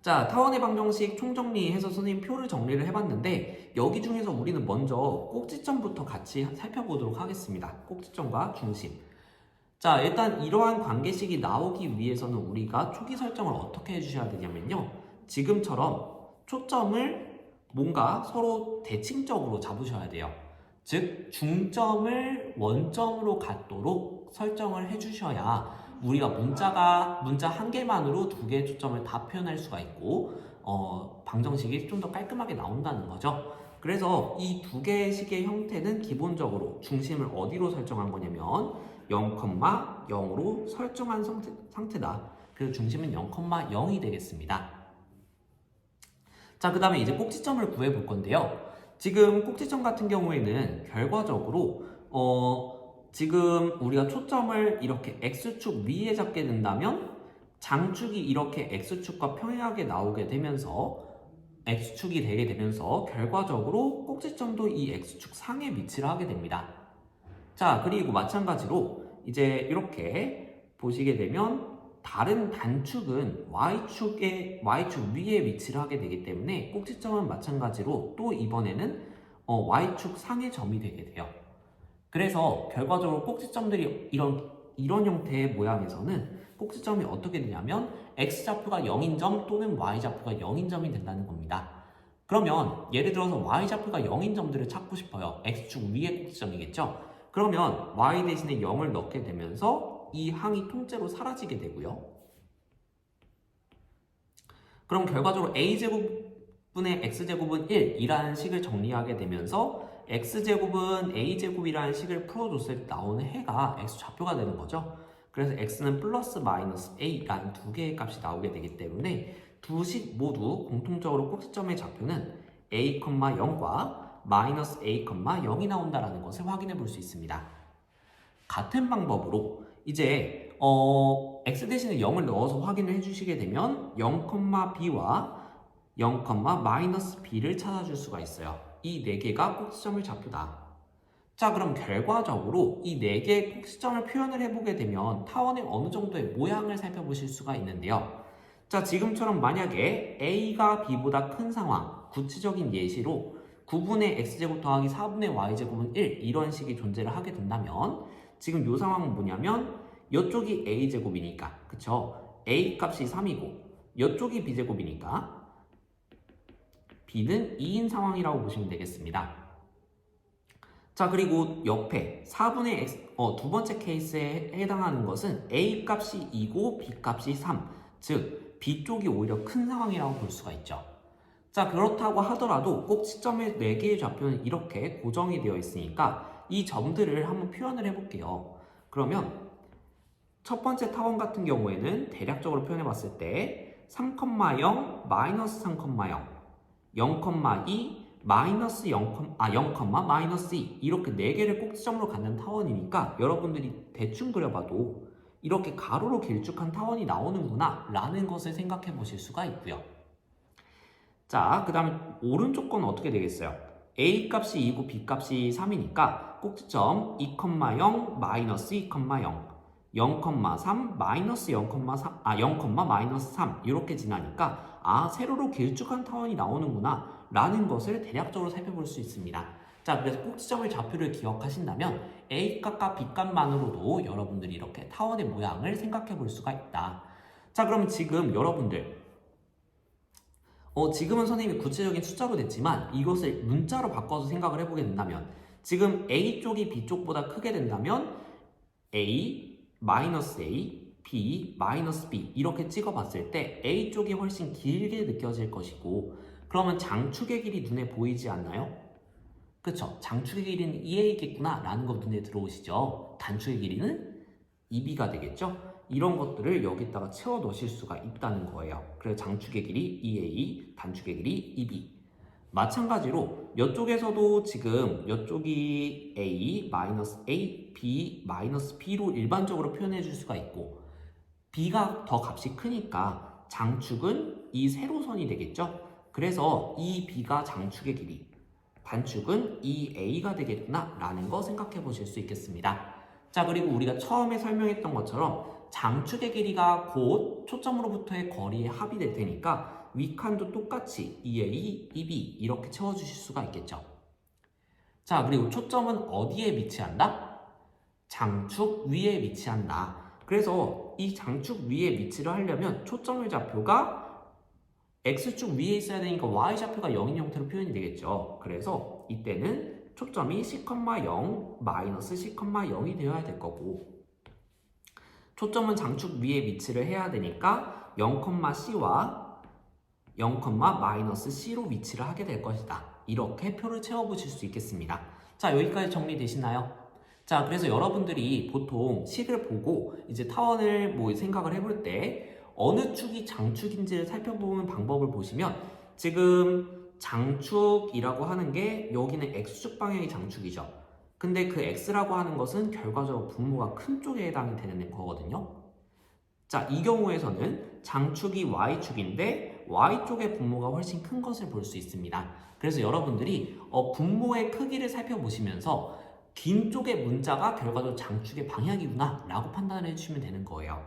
A: 자, 타원의 방정식 총정리해서 선생님 표를 정리를 해봤는데 여기 중에서 우리는 먼저 꼭지점부터 같이 살펴보도록 하겠습니다. 꼭지점과 중심. 자, 일단 이러한 관계식이 나오기 위해서는 우리가 초기 설정을 어떻게 해주셔야 되냐면요. 지금처럼 초점을 뭔가 서로 대칭적으로 잡으셔야 돼요. 즉, 중점을 원점으로 갖도록 설정을 해주셔야 우리가 문자 한 개만으로 두 개의 초점을 다 표현할 수가 있고 방정식이 좀 더 깔끔하게 나온다는 거죠. 그래서 이 두 개의 식의 형태는 기본적으로 중심을 어디로 설정한 거냐면 0,0으로 설정한 상태다. 그래서 중심은 0,0이 되겠습니다. 자, 그 다음에 이제 꼭지점을 구해 볼 건데요. 지금 꼭지점 같은 경우에는 결과적으로 지금 우리가 초점을 이렇게 x축 위에 잡게 된다면 장축이 이렇게 x축과 평행하게 나오게 되면서 x축이 되게 되면서 결과적으로 꼭지점도 이 x축 상에 위치를 하게 됩니다. 자, 그리고 마찬가지로 이제 이렇게 보시게 되면 다른 단축은 y축 위에 위치를 하게 되기 때문에 꼭지점은 마찬가지로 또 이번에는 y축 상의 점이 되게 돼요. 그래서 결과적으로 꼭지점들이 이런 형태의 모양에서는 꼭지점이 어떻게 되냐면 x좌표가 0인 점 또는 y좌표가 0인 점이 된다는 겁니다. 그러면 예를 들어서 y좌표가 0인 점들을 찾고 싶어요. x축 위의 꼭지점이겠죠? 그러면 y 대신에 0을 넣게 되면서 이 항이 통째로 사라지게 되고요. 그럼 결과적으로 a제곱분의 x제곱은 1이라는 식을 정리하게 되면서 x제곱은 a제곱이라는 식을 풀어줬을 때 나오는 해가 x좌표가 되는 거죠. 그래서 x는 플러스 마이너스 a라는 두 개의 값이 나오게 되기 때문에 두 식 모두 공통적으로 꼭지점의 좌표는 a, 0과 마이너스 a, 0이 나온다는 것을 확인해 볼 수 있습니다. 같은 방법으로 이제 x 대신에 0을 넣어서 확인을 해주시게 되면 0,b와 0, 마이너스 b를 찾아줄 수가 있어요. 이 네 개가 꼭지점의 좌표다. 자, 그럼 결과적으로 이 네 개의 꼭지점을 표현을 해보게 되면 타원의 어느 정도의 모양을 살펴보실 수가 있는데요. 자, 지금처럼 만약에 a가 b보다 큰 상황, 구체적인 예시로 9분의 x제곱 더하기 4분의 y제곱은 1 이런 식이 존재를 하게 된다면 지금 이 상황은 뭐냐면 이쪽이 a제곱이니까 그쵸? a 값이 3이고 이쪽이 b제곱이니까 b는 2인 상황이라고 보시면 되겠습니다. 자, 그리고 옆에 4분의 x, 두 번째 케이스에 해당하는 것은 a 값이 2고 b 값이 3, 즉 b 쪽이 오히려 큰 상황이라고 볼 수가 있죠. 자, 그렇다고 하더라도 꼭지점의 4개의 좌표는 이렇게 고정이 되어 있으니까 이 점들을 한번 표현을 해볼게요. 그러면 첫 번째 타원 같은 경우에는 대략적으로 표현해 봤을 때 3,0, 마이너스 3,0, 0,2, 마이너스 0, 마이너스 2 이렇게 4개를 꼭지점으로 갖는 타원이니까 여러분들이 대충 그려봐도 이렇게 가로로 길쭉한 타원이 나오는구나 라는 것을 생각해 보실 수가 있고요. 자, 그 다음에 오른쪽 건 어떻게 되겠어요? a 값이 2고 b 값이 3이니까 꼭지점 2,0, 마이너스 2,0, 0,3, 마이너스 0,3, 0, 마이너스 3 이렇게 지나니까 세로로 길쭉한 타원이 나오는구나 라는 것을 대략적으로 살펴볼 수 있습니다. 자, 그래서 꼭지점의 좌표를 기억하신다면 A값과 B값만으로도 여러분들이 이렇게 타원의 모양을 생각해 볼 수가 있다. 자, 그럼 지금 여러분들 지금은 선생님이 구체적인 숫자로 냈지만 이것을 문자로 바꿔서 생각을 해보게 된다면 지금 A 쪽이 B 쪽보다 크게 된다면 A, 마이너스 A, B, 마이너스 B 이렇게 찍어봤을 때 A 쪽이 훨씬 길게 느껴질 것이고 그러면 장축의 길이 눈에 보이지 않나요? 그쵸? 장축의 길이는 2A겠구나 라는 거 눈에 들어오시죠? 단축의 길이는 2B가 되겠죠? 이런 것들을 여기다가 채워 넣으실 수가 있다는 거예요. 그래서 장축의 길이 2A, 단축의 길이 2B. 마찬가지로 이쪽에서도 지금 이쪽이 A, 마이너스 A, B, 마이너스 B로 일반적으로 표현해 줄 수가 있고 B가 더 값이 크니까 장축은 이 세로선이 되겠죠? 그래서 이 B가 장축의 길이, 단축은 이 A가 되겠구나 라는 거 생각해 보실 수 있겠습니다. 자, 그리고 우리가 처음에 설명했던 것처럼 장축의 길이가 곧 초점으로부터의 거리의 합이 될 테니까 윗칸도 똑같이 2A, 2B 이렇게 채워주실 수가 있겠죠. 자, 그리고 초점은 어디에 위치한다? 장축 위에 위치한다. 그래서 이 장축 위에 위치를 하려면 초점의 좌표가 X축 위에 있어야 되니까 Y좌표가 0인 형태로 표현이 되겠죠. 그래서 이때는 초점이 C,0, 마이너스 C,0이 되어야 될 거고 초점은 장축 위에 위치를 해야 되니까 0,C와 0, 마이너스 C로 위치를 하게 될 것이다. 이렇게 표를 채워보실 수 있겠습니다. 자, 여기까지 정리되시나요? 자, 그래서 여러분들이 보통 식을 보고 이제 타원을 생각을 해볼 때 어느 축이 장축인지를 살펴보는 방법을 보시면 지금 장축이라고 하는 게 여기는 X축 방향이 장축이죠. 근데 그 X라고 하는 것은 결과적으로 분모가 큰 쪽에 해당이 되는 거거든요. 자, 이 경우에서는 장축이 Y축인데 Y쪽의 분모가 훨씬 큰 것을 볼 수 있습니다. 그래서 여러분들이 분모의 크기를 살펴보시면서 긴 쪽의 문자가 결과적으로 장축의 방향이구나 라고 판단을 해주시면 되는 거예요.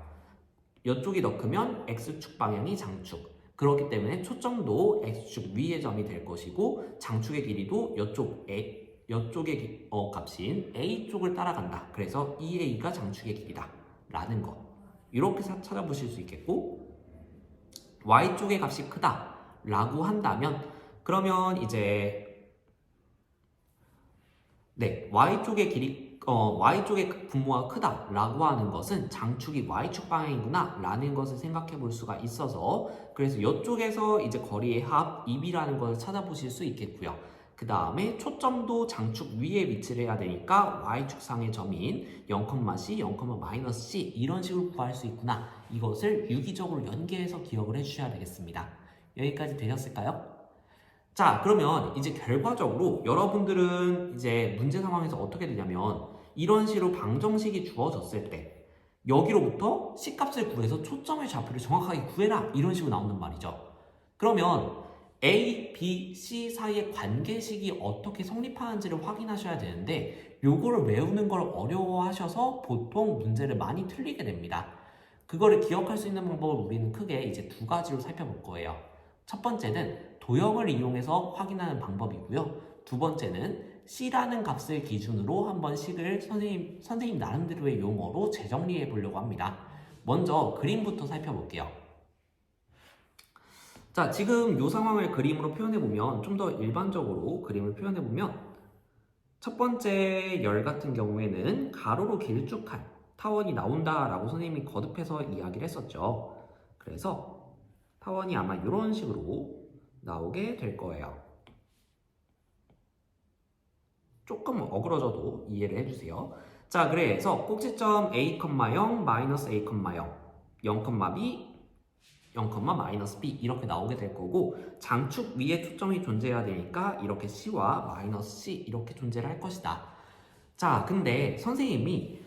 A: 이쪽이 더 크면 X축 방향이 장축. 그렇기 때문에 초점도 X축 위의 점이 될 것이고 장축의 길이도 이쪽의 값인 A쪽을 따라간다. 그래서 2A가 장축의 길이다 라는 것 이렇게 찾아보실 수 있겠고 Y쪽의 값이 크다 라고 한다면 그러면 이제 네, Y쪽의 분모가 크다라고 하는 것은 장축이 Y축 방향이구나 라는 것을 생각해 볼 수가 있어서 그래서 이쪽에서 이제 거리의 합 2B라는 것을 찾아보실 수 있겠고요. 그 다음에 초점도 장축 위에 위치를 해야 되니까 Y축상의 점인 0,C, 0,-C 이런 식으로 구할 수 있구나. 이것을 유기적으로 연계해서 기억을 해주셔야 되겠습니다. 여기까지 되셨을까요? 자, 그러면 이제 결과적으로 여러분들은 이제 문제 상황에서 어떻게 되냐면 이런 식으로 방정식이 주어졌을 때 여기로부터 C값을 구해서 초점의 좌표를 정확하게 구해라 이런 식으로 나온단 말이죠. 그러면 A, B, C 사이의 관계식이 어떻게 성립하는지를 확인하셔야 되는데 요거를 외우는 걸 어려워하셔서 보통 문제를 많이 틀리게 됩니다. 그거를 기억할 수 있는 방법을 우리는 크게 이제 두 가지로 살펴볼 거예요. 첫 번째는 도형을 이용해서 확인하는 방법이고요. 두 번째는 C라는 값을 기준으로 한번 식을 선생님 나름대로의 용어로 재정리해 보려고 합니다. 먼저 그림부터 살펴볼게요. 자, 지금 이 상황을 그림으로 표현해 보면 좀 더 일반적으로 그림을 표현해 보면 첫 번째 열 같은 경우에는 가로로 길쭉한 타원이 나온다라고 선생님이 거듭해서 이야기를 했었죠. 그래서 타원이 아마 이런 식으로 나오게 될 거예요. 조금 어그러져도 이해를 해주세요. 자, 그래서 꼭지점 A, 0, 마이너스 A, 0, 0,B, 0,-B 이렇게 나오게 될 거고 장축 위에 초점이 존재해야 되니까 이렇게 C와 마이너스 C 이렇게 존재를 할 것이다. 자, 근데 선생님이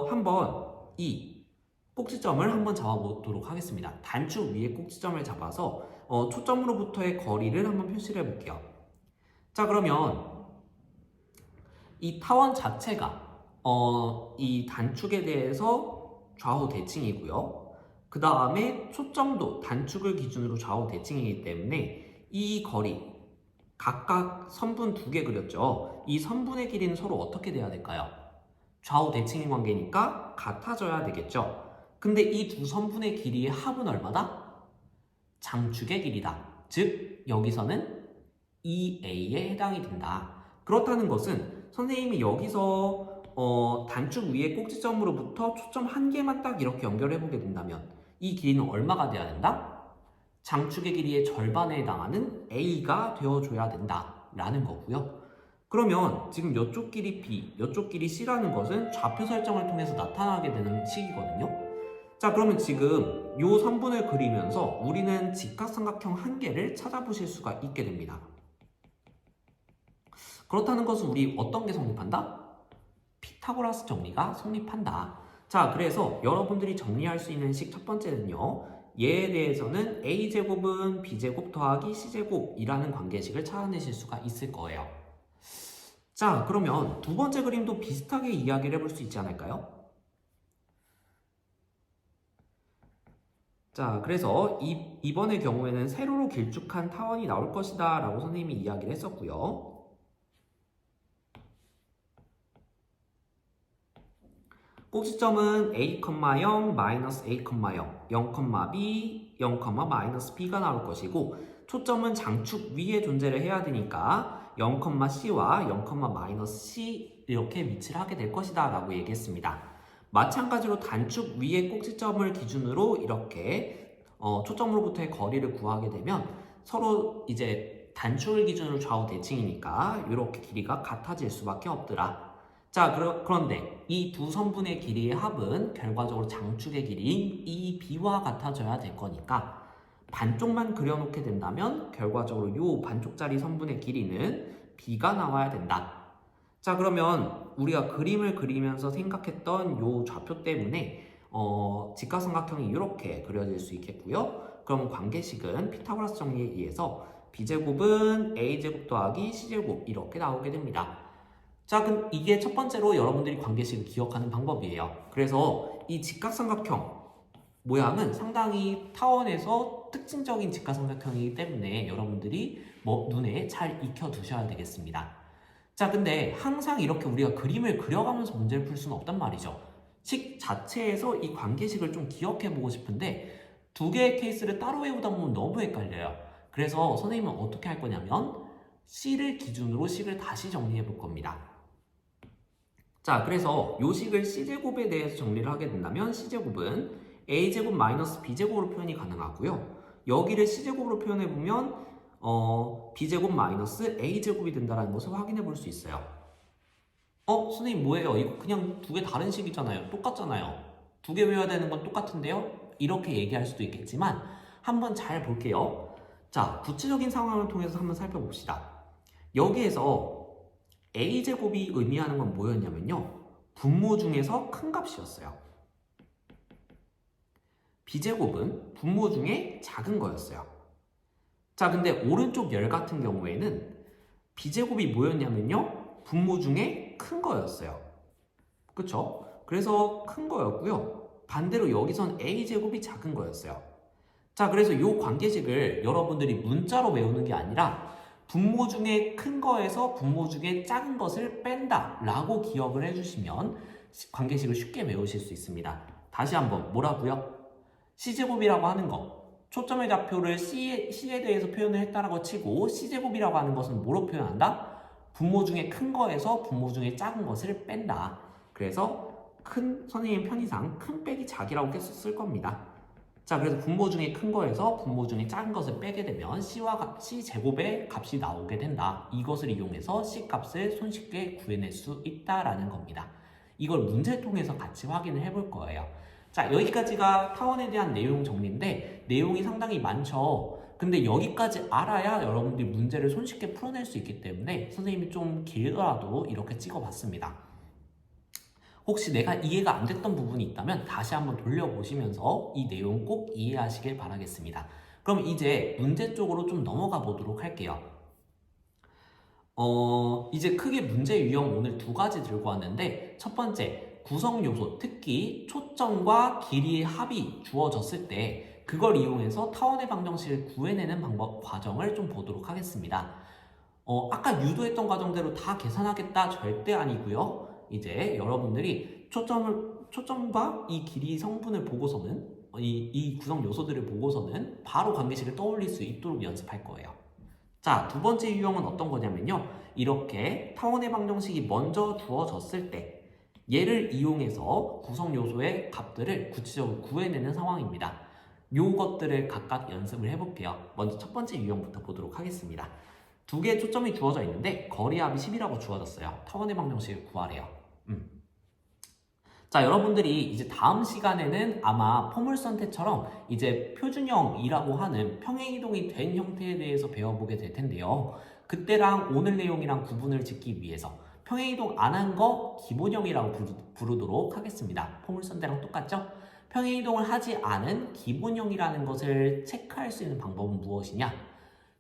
A: 한번 이 꼭지점을 한번 잡아보도록 하겠습니다. 단축 위에 꼭지점을 잡아서 초점으로부터의 거리를 한번 표시를 해볼게요. 자, 그러면 이 타원 자체가 이 단축에 대해서 좌우 대칭이고요. 그 다음에 초점도 단축을 기준으로 좌우 대칭이기 때문에 이 거리 각각 선분 두 개 그렸죠. 이 선분의 길이는 서로 어떻게 돼야 될까요? 좌우 대칭인 관계니까 같아져야 되겠죠. 근데 이 두 선분의 길이의 합은 얼마다? 장축의 길이다. 즉 여기서는 2a에 해당이 된다. 그렇다는 것은 선생님이 여기서 단축 위에 꼭지점으로부터 초점 한 개만 딱 이렇게 연결해 보게 된다면 이 길이는 얼마가 돼야 된다? 장축의 길이의 절반에 해당하는 a가 되어줘야 된다라는 거고요. 그러면 지금 이쪽 길이 b, 이쪽 길이 c라는 것은 좌표 설정을 통해서 나타나게 되는 식이거든요. 자, 그러면 지금 이 선분을 그리면서 우리는 직각삼각형 한 개를 찾아보실 수가 있게 됩니다. 그렇다는 것은 우리 어떤 게 성립한다? 피타고라스 정리가 성립한다. 자, 그래서 여러분들이 정리할 수 있는 식 첫 번째는요. 얘에 대해서는 a제곱은 b제곱 더하기 c제곱이라는 관계식을 찾아내실 수가 있을 거예요. 자, 그러면 두 번째 그림도 비슷하게 이야기를 해볼 수 있지 않을까요? 자, 그래서 이번의 경우에는 세로로 길쭉한 타원이 나올 것이다 라고 선생님이 이야기를 했었고요. 꼭지점은 A, 0, 마이너스 A, 0, 0,B, 0,-B가 나올 것이고 초점은 장축 위에 존재를 해야 되니까 0,C와 0,-C 이렇게 위치를 하게 될 것이다 라고 얘기했습니다. 마찬가지로 단축 위에 꼭지점을 기준으로 이렇게 초점으로부터의 거리를 구하게 되면 서로 이제 단축을 기준으로 좌우 대칭이니까 이렇게 길이가 같아질 수밖에 없더라. 자, 그런데 이 두 선분의 길이의 합은 결과적으로 장축의 길이인 이 b와 같아져야 될 거니까 반쪽만 그려놓게 된다면 결과적으로 이 반쪽짜리 선분의 길이는 b가 나와야 된다. 자, 그러면 우리가 그림을 그리면서 생각했던 이 좌표 때문에 직각삼각형이 이렇게 그려질 수 있겠고요. 그럼 관계식은 피타고라스 정리에 의해서 b제곱은 a제곱 더하기 c제곱 이렇게 나오게 됩니다. 자, 그럼 이게 첫 번째로 여러분들이 관계식을 기억하는 방법이에요. 그래서 이 직각삼각형 모양은 상당히 타원에서 특징적인 직각삼각형이기 때문에 여러분들이 눈에 잘 익혀두셔야 되겠습니다. 자, 근데 항상 이렇게 우리가 그림을 그려가면서 문제를 풀 수는 없단 말이죠. 식 자체에서 이 관계식을 좀 기억해보고 싶은데 두 개의 케이스를 따로 외우다 보면 너무 헷갈려요. 그래서 선생님은 어떻게 할 거냐면 C를 기준으로 식을 다시 정리해 볼 겁니다. 자, 그래서 요 식을 C제곱에 대해서 정리를 하게 된다면 C제곱은 A제곱 마이너스 B제곱으로 표현이 가능하고요. 여기를 C제곱으로 표현해 보면 B제곱 마이너스 A제곱이 된다는 것을 확인해 볼 수 있어요. 선생님 뭐예요? 이거 그냥 두 개 다른 식이잖아요. 똑같잖아요. 두 개 외워야 되는 건 똑같은데요? 이렇게 얘기할 수도 있겠지만 한번 잘 볼게요. 자, 구체적인 상황을 통해서 한번 살펴봅시다. 여기에서 A제곱이 의미하는 건 뭐였냐면요. 분모 중에서 큰 값이었어요. B제곱은 분모 중에 작은 거였어요. 자, 근데 오른쪽 열 같은 경우에는 B제곱이 뭐였냐면요. 분모 중에 큰 거였어요. 그쵸? 그래서 큰 거였고요. 반대로 여기선 A제곱이 작은 거였어요. 자, 그래서 이 관계식을 여러분들이 문자로 외우는 게 아니라 분모 중에 큰 거에서 분모 중에 작은 것을 뺀다 라고 기억을 해주시면 관계식을 쉽게 외우실 수 있습니다. 다시 한번 뭐라고요? C제곱이라고 하는 거 초점의 좌표를 C에 대해서 표현을 했다라고 치고 C제곱이라고 하는 것은 뭐로 표현한다? 분모 중에 큰 거에서 분모 중에 작은 것을 뺀다. 그래서 선생님 편의상 큰 빼기 작이라고 계속 쓸 겁니다. 자, 그래서 분모 중에 큰 거에서 분모 중에 작은 것을 빼게 되면 C제곱의 값이 나오게 된다. 이것을 이용해서 C값을 손쉽게 구해낼 수 있다라는 겁니다. 이걸 문제를 통해서 같이 확인을 해볼 거예요. 자, 여기까지가 타원에 대한 내용 정리인데 내용이 상당히 많죠. 근데 여기까지 알아야 여러분들이 문제를 손쉽게 풀어낼 수 있기 때문에 선생님이 좀 길더라도 이렇게 찍어봤습니다. 혹시 내가 이해가 안 됐던 부분이 있다면 다시 한번 돌려보시면서 이 내용 꼭 이해하시길 바라겠습니다. 그럼 이제 문제 쪽으로 좀 넘어가 보도록 할게요. 이제 크게 문제 유형 오늘 두 가지 들고 왔는데 첫 번째, 구성 요소, 특히 초점과 길이의 합이 주어졌을 때 그걸 이용해서 타원의 방정식을 구해내는 방법 과정을 좀 보도록 하겠습니다. 아까 유도했던 과정대로 다 계산하겠다 절대 아니고요. 이제 여러분들이 초점과 이 길이 성분을 보고서는 이 구성 요소들을 보고서는 바로 관계식을 떠올릴 수 있도록 연습할 거예요. 자, 두 번째 유형은 어떤 거냐면요. 이렇게 타원의 방정식이 먼저 주어졌을 때 얘를 이용해서 구성 요소의 값들을 구체적으로 구해내는 상황입니다. 요것들을 각각 연습을 해볼게요. 먼저 첫 번째 유형부터 보도록 하겠습니다. 두 개의 초점이 주어져 있는데 거리합이 10이라고 주어졌어요. 타원의 방정식을 구하래요. 자, 여러분들이 이제 다음 시간에는 아마 포물선태처럼 이제 표준형이라고 하는 평행이동이 된 형태에 대해서 배워보게 될 텐데요. 그때랑 오늘 내용이랑 구분을 짓기 위해서 평행이동 안 한 거 기본형이라고 부르도록 하겠습니다. 포물선태랑 똑같죠? 평행이동을 하지 않은 기본형이라는 것을 체크할 수 있는 방법은 무엇이냐?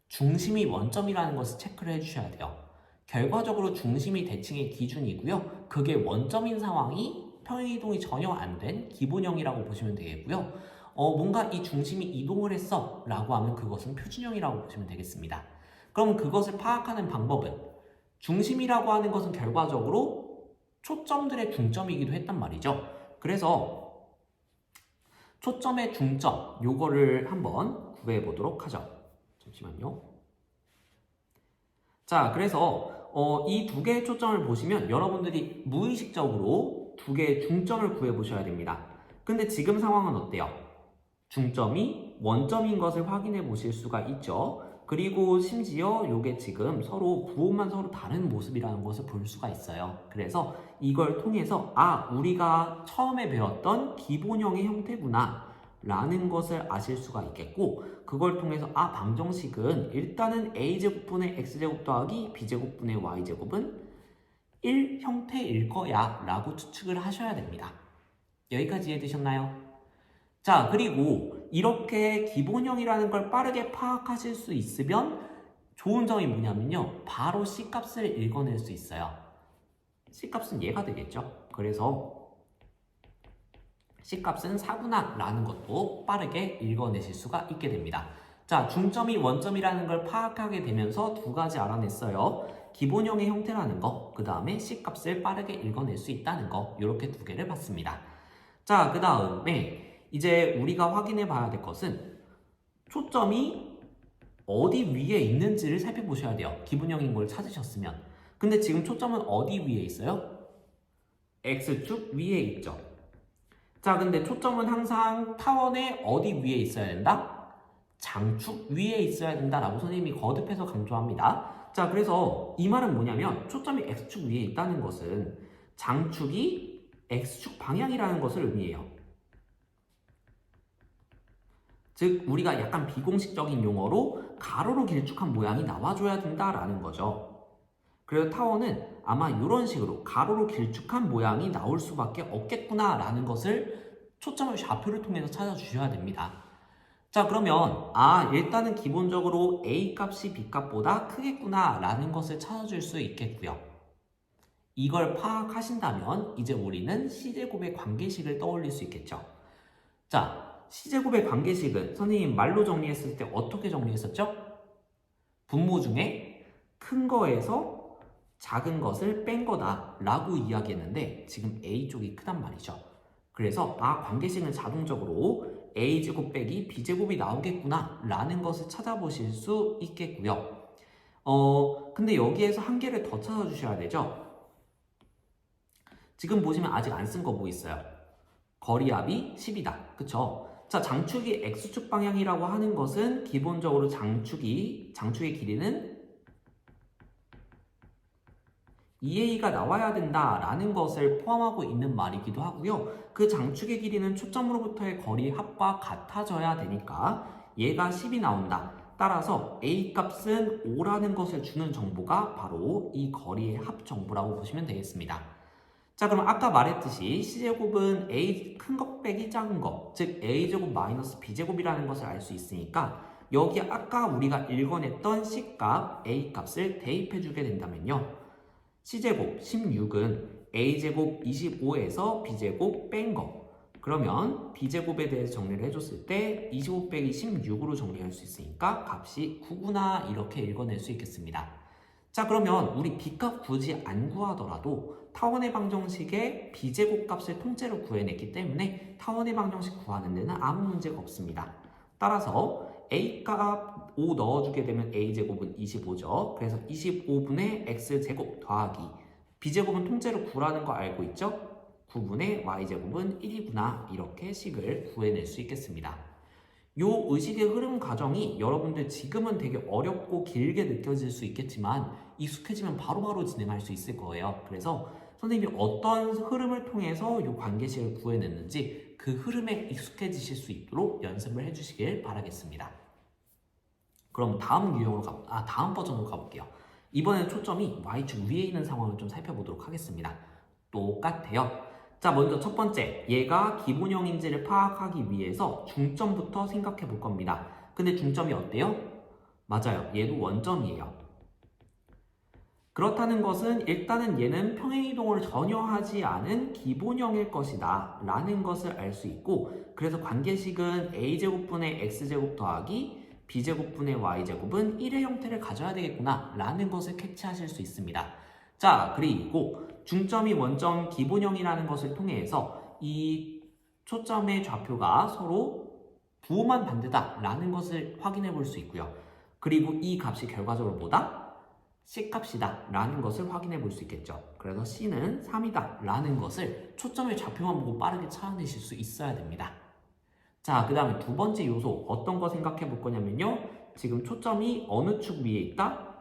A: 중심이 원점이라는 것을 체크를 해주셔야 돼요. 결과적으로 중심이 대칭의 기준이고요. 그게 원점인 상황이 평행이동이 전혀 안 된 기본형이라고 보시면 되겠고요. 뭔가 이 중심이 이동을 했어 라고 하면 그것은 표준형이라고 보시면 되겠습니다. 그럼 그것을 파악하는 방법은 중심이라고 하는 것은 결과적으로 초점들의 중점이기도 했단 말이죠. 그래서 초점의 중점 요거를 한번 구해 보도록 하죠. 잠시만요. 자, 그래서 이 두 개의 초점을 보시면 여러분들이 무의식적으로 두 개의 중점을 구해 보셔야 됩니다. 근데 지금 상황은 어때요? 중점이 원점인 것을 확인해 보실 수가 있죠. 그리고 심지어 이게 지금 서로 부호만 서로 다른 모습이라는 것을 볼 수가 있어요. 그래서 이걸 통해서 우리가 처음에 배웠던 기본형의 형태구나 라는 것을 아실 수가 있겠고, 그걸 통해서 방정식은 일단은 a제곱분의 x제곱 더하기 b제곱분의 y제곱은 1 형태일 거야 라고 추측을 하셔야 됩니다. 여기까지 이해되셨나요? 자, 그리고 이렇게 기본형이라는 걸 빠르게 파악하실 수 있으면 좋은 점이 뭐냐면요, 바로 C값을 읽어낼 수 있어요. C값은 얘가 되겠죠. 그래서 C값은 4구나 라는 것도 빠르게 읽어내실 수가 있게 됩니다. 자, 중점이 원점이라는 걸 파악하게 되면서 두 가지 알아냈어요. 기본형의 형태라는 거, 그 다음에 C값을 빠르게 읽어낼 수 있다는 거, 이렇게 두 개를 봤습니다. 자, 그 다음에 이제 우리가 확인해 봐야 될 것은 초점이 어디 위에 있는지를 살펴보셔야 돼요. 기본형인 걸 찾으셨으면. 근데 지금 초점은 어디 위에 있어요? X축 위에 있죠. 자, 근데 초점은 항상 타원의 어디 위에 있어야 된다? 장축 위에 있어야 된다라고 선생님이 거듭해서 강조합니다. 자, 그래서 이 말은 뭐냐면 초점이 X축 위에 있다는 것은 장축이 X축 방향이라는 것을 의미해요. 즉 우리가 약간 비공식적인 용어로 가로로 길쭉한 모양이 나와줘야 된다라는 거죠. 그래서 타원은 아마 이런 식으로 가로로 길쭉한 모양이 나올 수밖에 없겠구나 라는 것을 초점을 좌표를 통해서 찾아주셔야 됩니다. 자, 그러면 일단은 기본적으로 A 값이 B 값보다 크겠구나 라는 것을 찾아줄 수 있겠고요. 이걸 파악하신다면 이제 우리는 C제곱의 관계식을 떠올릴 수 있겠죠. 자, C제곱의 관계식은 선생님 말로 정리했을 때 어떻게 정리했었죠? 분모 중에 큰 거에서 작은 것을 뺀 거다 라고 이야기했는데 지금 A쪽이 크단 말이죠. 그래서 관계식은 자동적으로 A제곱 빼기 B제곱이 나오겠구나 라는 것을 찾아보실 수 있겠고요. 근데 여기에서 한 개를 더 찾아주셔야 되죠. 지금 보시면 아직 안 쓴 거 뭐 있어요? 거리합이 10이다. 그쵸? 자, 장축이 X축 방향이라고 하는 것은 기본적으로 장축의 길이는 2a가 나와야 된다라는 것을 포함하고 있는 말이기도 하고요. 그 장축의 길이는 초점으로부터의 거리 합과 같아져야 되니까 얘가 10이 나온다. 따라서 a 값은 5라는 것을 주는 정보가 바로 이 거리의 합 정보라고 보시면 되겠습니다. 자, 그럼 아까 말했듯이 C제곱은 A 큰 것 빼기 작은 것, 즉 A제곱 마이너스 B제곱이라는 것을 알 수 있으니까 여기 아까 우리가 읽어냈던 C값, A값을 대입해주게 된다면요. C제곱 16은 A제곱 25에서 B제곱 뺀 거. 그러면 B제곱에 대해서 정리를 해줬을 때 25 빼기 16으로 정리할 수 있으니까 값이 9구나 이렇게 읽어낼 수 있겠습니다. 자, 그러면 우리 B값 굳이 안 구하더라도 타원의 방정식에 B제곱 값을 통째로 구해냈기 때문에 타원의 방정식 구하는 데는 아무 문제가 없습니다. 따라서 A값 5 넣어주게 되면 A제곱은 25죠. 그래서 25분의 X제곱 더하기 B제곱은 통째로 9라는 거 알고 있죠? 9분의 Y제곱은 1이구나 이렇게 식을 구해낼 수 있겠습니다. 요 의식의 흐름 과정이 여러분들 지금은 되게 어렵고 길게 느껴질 수 있겠지만 익숙해지면 바로바로 진행할 수 있을 거예요. 그래서 선생님이 어떤 흐름을 통해서 요 관계식을 구해냈는지 그 흐름에 익숙해지실 수 있도록 연습을 해주시길 바라겠습니다. 그럼 다음 버전으로 가볼게요. 이번에는 초점이 Y축 위에 있는 상황을 좀 살펴보도록 하겠습니다. 똑같아요. 자, 먼저 첫 번째, 얘가 기본형인지를 파악하기 위해서 중점부터 생각해 볼 겁니다. 근데 중점이 어때요? 맞아요. 얘도 원점이에요. 그렇다는 것은 일단은 얘는 평행이동을 전혀 하지 않은 기본형일 것이다 라는 것을 알 수 있고, 그래서 관계식은 A제곱분의 X제곱 더하기 B제곱분의 Y제곱은 1의 형태를 가져야 되겠구나 라는 것을 캐치하실 수 있습니다. 자, 그리고 중점이 원점 기본형이라는 것을 통해서 이 초점의 좌표가 서로 부호만 반대다 라는 것을 확인해 볼 수 있고요. 그리고 이 값이 결과적으로 뭐다? C값이다 라는 것을 확인해 볼 수 있겠죠. 그래서 C는 3이다 라는 것을 초점의 좌표만 보고 빠르게 찾아내실 수 있어야 됩니다. 자, 그 다음에 두 번째 요소 어떤 거 생각해 볼 거냐면요. 지금 초점이 어느 축 위에 있다?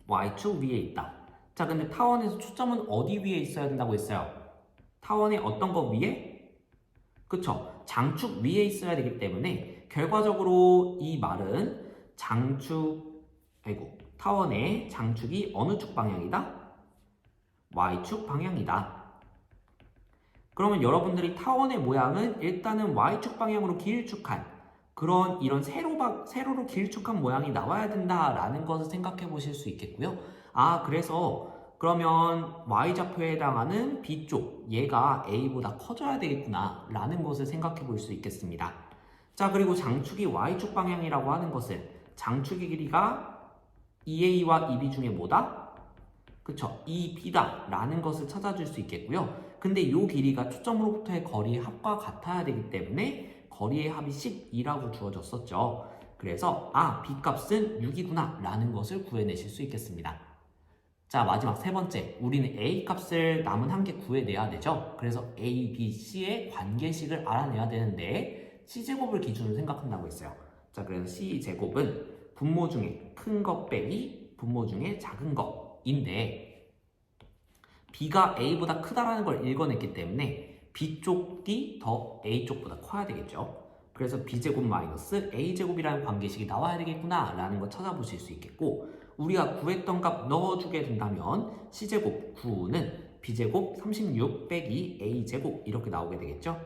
A: Y축 위에 있다. 자, 근데 타원에서 초점은 어디 위에 있어야 된다고 했어요? 타원의 어떤 거 위에? 그쵸? 장축 위에 있어야 되기 때문에 결과적으로 이 말은 타원의 장축이 어느 축 방향이다? Y축 방향이다. 그러면 여러분들이 타원의 모양은 일단은 Y축 방향으로 길쭉한 이런 세로로 길쭉한 모양이 나와야 된다라는 것을 생각해 보실 수 있겠고요. 그래서 그러면 Y좌표에 해당하는 B쪽, 얘가 A보다 커져야 되겠구나 라는 것을 생각해 볼 수 있겠습니다. 자, 그리고 장축이 Y축 방향이라고 하는 것은 장축의 길이가 2A와 2B 중에 뭐다? 그쵸? 2B다 라는 것을 찾아줄 수 있겠고요. 근데 이 길이가 초점으로부터의 거리의 합과 같아야 되기 때문에 거리의 합이 12라고 주어졌었죠. 그래서 B 값은 6이구나 라는 것을 구해내실 수 있겠습니다. 자, 마지막 세 번째, 우리는 A 값을 남은 한 개 구해내야 되죠. 그래서 A, B, C의 관계식을 알아내야 되는데 C제곱을 기준으로 생각한다고 했어요. 자, 그래서 C제곱은 분모 중에 큰 거 빼기 분모 중에 작은 거인데 B가 A보다 크다라는 걸 읽어냈기 때문에 B 쪽이 더 A 쪽보다 커야 되겠죠. 그래서 B제곱 마이너스 A제곱이라는 관계식이 나와야 되겠구나 라는 거 찾아보실 수 있겠고, 우리가 구했던 값 넣어주게 된다면 C제곱 9는 B제곱 36 빼기 A제곱 이렇게 나오게 되겠죠.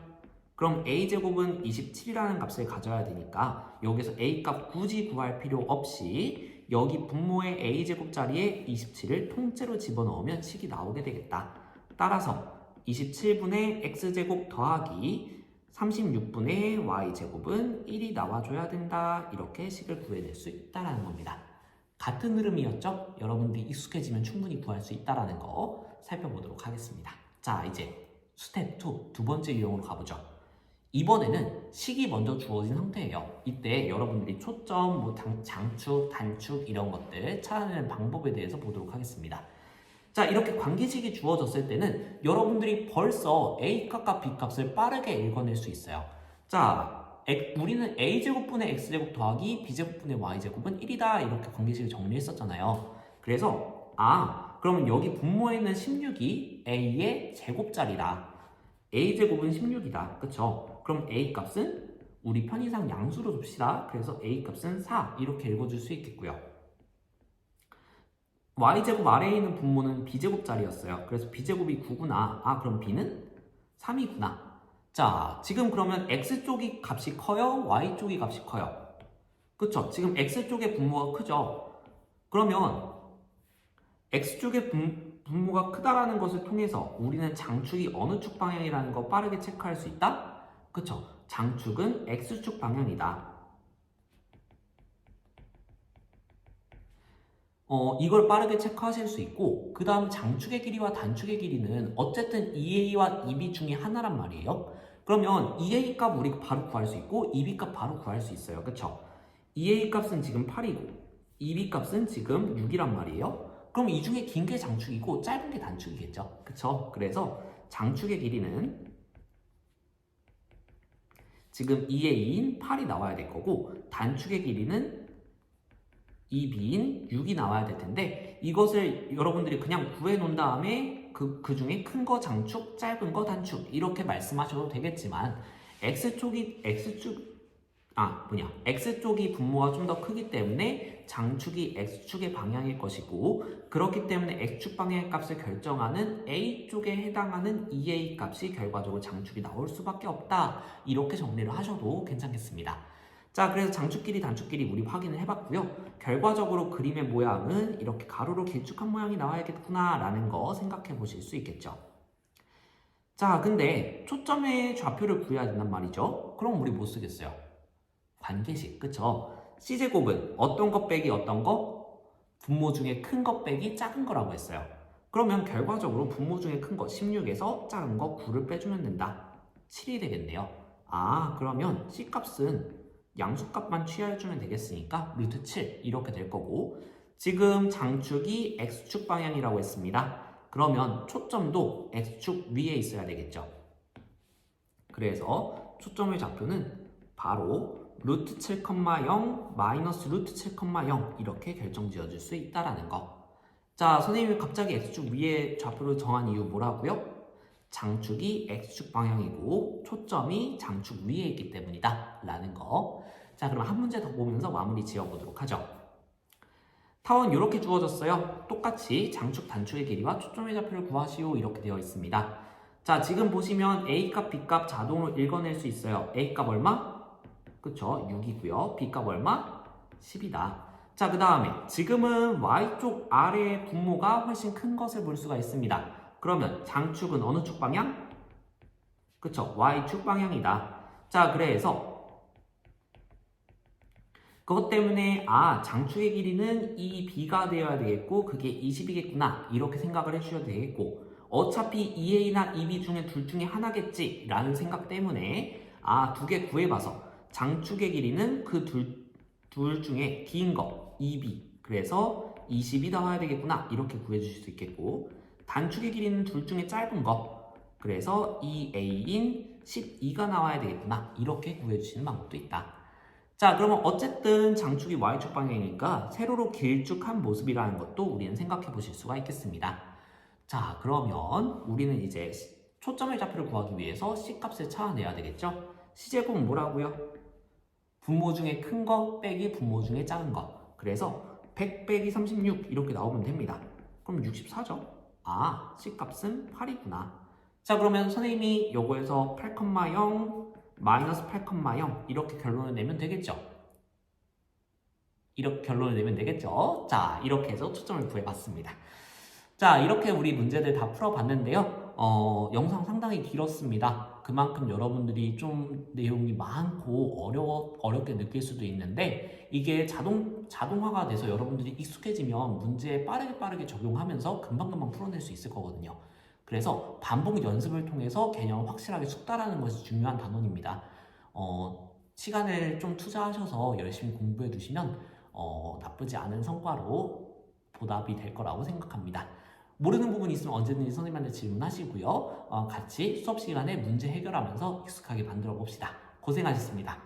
A: 그럼 A제곱은 27이라는 값을 가져야 되니까 여기서 A값 굳이 구할 필요 없이 여기 분모의 A제곱 자리에 27을 통째로 집어넣으면 식이 나오게 되겠다. 따라서 27분의 X제곱 더하기 36분의 Y제곱은 1이 나와줘야 된다. 이렇게 식을 구해낼 수 있다는 겁니다. 같은 흐름이었죠? 여러분들이 익숙해지면 충분히 구할 수 있다는 거 살펴보도록 하겠습니다. 자, 이제 스텝 2, 두 번째 유형으로 가보죠. 이번에는 식이 먼저 주어진 상태예요. 이때 여러분들이 초점, 장축, 단축 이런 것들 찾아내는 방법에 대해서 보도록 하겠습니다. 자, 이렇게 관계식이 주어졌을 때는 여러분들이 벌써 A값과 B값을 빠르게 읽어낼 수 있어요. 자, 우리는 A제곱분의 X제곱 더하기 B제곱분의 Y제곱은 1이다 이렇게 관계식을 정리했었잖아요. 그래서 그러면 여기 분모에 있는 16이 A의 제곱자리다. A제곱은 16이다. 그쵸? 그럼 A값은 우리 편의상 양수로 둡시다. 그래서 A값은 4 이렇게 읽어줄 수 있겠고요. Y제곱 아래에 있는 분모는 B제곱짜리였어요. 그래서 B제곱이 9구나. 그럼 B는 3이구나. 자, 지금 그러면 X쪽이 값이 커요? Y쪽이 값이 커요? 그쵸? 지금 X쪽의 분모가 크죠? 그러면 X쪽의 분모가 크다라는 것을 통해서 우리는 장축이 어느 축 방향이라는 거 빠르게 체크할 수 있다? 그쵸? 장축은 X축 방향이다. 이걸 빠르게 체크하실 수 있고, 그 다음 장축의 길이와 단축의 길이는 어쨌든 2A와 2B 중에 하나란 말이에요. 그러면 2A 값 우리가 바로 구할 수 있고 2B 값 바로 구할 수 있어요. 그쵸? 2A 값은 지금 8이고 2B 값은 지금 6이란 말이에요. 그럼 이 중에 긴 게 장축이고 짧은 게 단축이겠죠. 그쵸? 그래서 장축의 길이는 지금 2A인 8이 나와야 될 거고, 단축의 길이는 2B인 6이 나와야 될 텐데, 이것을 여러분들이 그냥 구해 놓은 다음에 그 중에 큰 거 장축, 짧은 거 단축 이렇게 말씀하셔도 되겠지만, X쪽이 분모가 좀 더 크기 때문에 장축이 X축의 방향일 것이고, 그렇기 때문에 X축 방향의 값을 결정하는 A쪽에 해당하는 2A 값이 결과적으로 장축이 나올 수밖에 없다. 이렇게 정리를 하셔도 괜찮겠습니다. 자, 그래서 장축끼리 단축끼리 우리 확인을 해봤고요. 결과적으로 그림의 모양은 이렇게 가로로 길쭉한 모양이 나와야겠구나 라는 거 생각해 보실 수 있겠죠. 자, 근데 초점의 좌표를 구해야 된단 말이죠. 그럼 우리 뭐 쓰겠어요? 관계식, 그쵸? C제곱은 어떤 거 빼기 어떤 거? 분모 중에 큰 거 빼기 작은 거라고 했어요. 그러면 결과적으로 분모 중에 큰 거 16에서 작은 거 9를 빼주면 된다. 7이 되겠네요. 그러면 C값은 양수값만 취해주면 되겠으니까 루트 7 이렇게 될 거고, 지금 장축이 X축 방향이라고 했습니다. 그러면 초점도 X축 위에 있어야 되겠죠. 그래서 초점의 좌표는 바로 루트 7,0 마이너스 루트 7,0 이렇게 결정 지어줄 수 있다라는 거. 자, 선생님이 갑자기 X축 위에 좌표를 정한 이유 뭐라고요? 장축이 X축 방향이고 초점이 장축 위에 있기 때문이다 라는 거. 자, 그럼 한 문제 더 보면서 마무리 지어보도록 하죠. 타원 이렇게 주어졌어요. 똑같이 장축 단축의 길이와 초점의 좌표를 구하시오 이렇게 되어 있습니다. 자, 지금 보시면 A값, B값 자동으로 읽어낼 수 있어요. A값 얼마? 그쵸? 6이고요. B값 얼마? 10이다. 자, 그 다음에 지금은 Y쪽 아래의 분모가 훨씬 큰 것을 볼 수가 있습니다. 그러면 장축은 어느 축 방향? 그쵸? Y축 방향이다. 자, 그래서 그것 때문에 장축의 길이는 이 B가 되어야 되겠고 그게 20이겠구나 이렇게 생각을 해주셔도 되겠고, 어차피 2A나 2B 중에 둘 중에 하나겠지 라는 생각 때문에 두 개 구해봐서 장축의 길이는 그 둘 둘 중에 긴 거 2b. 그래서 20이 나와야 되겠구나. 이렇게 구해주실 수 있겠고, 단축의 길이는 둘 중에 짧은 거. 그래서 2a인 12가 나와야 되겠구나. 이렇게 구해주시는 방법도 있다. 자, 그러면 어쨌든 장축이 y축 방향이니까 세로로 길쭉한 모습이라는 것도 우리는 생각해 보실 수가 있겠습니다. 자, 그러면 우리는 이제 초점의 좌표를 구하기 위해서 C값을 찾아내야 되겠죠? C제곱은 뭐라고요? 분모 중에 큰 거 빼기 분모 중에 작은 거. 그래서 100 빼기 36 이렇게 나오면 됩니다. 그럼 64죠? 아, C값은 8이구나. 자, 그러면 선생님이 요거에서 8,0 마이너스 8,0 이렇게 결론을 내면 되겠죠? 이렇게 결론을 내면 되겠죠? 자, 이렇게 해서 초점을 구해봤습니다. 자, 이렇게 우리 문제들 다 풀어봤는데요. 영상 상당히 길었습니다. 그만큼 여러분들이 좀 내용이 많고 어렵게 느낄 수도 있는데, 이게 자동화가 돼서 여러분들이 익숙해지면 문제에 빠르게 적용하면서 금방금방 풀어낼 수 있을 거거든요. 그래서 반복 연습을 통해서 개념을 확실하게 숙달하는 것이 중요한 단원입니다. 시간을 좀 투자하셔서 열심히 공부해 두시면 나쁘지 않은 성과로 보답이 될 거라고 생각합니다. 모르는 부분이 있으면 언제든지 선생님한테 질문하시고요. 같이 수업 시간에 문제 해결하면서 익숙하게 만들어 봅시다. 고생하셨습니다.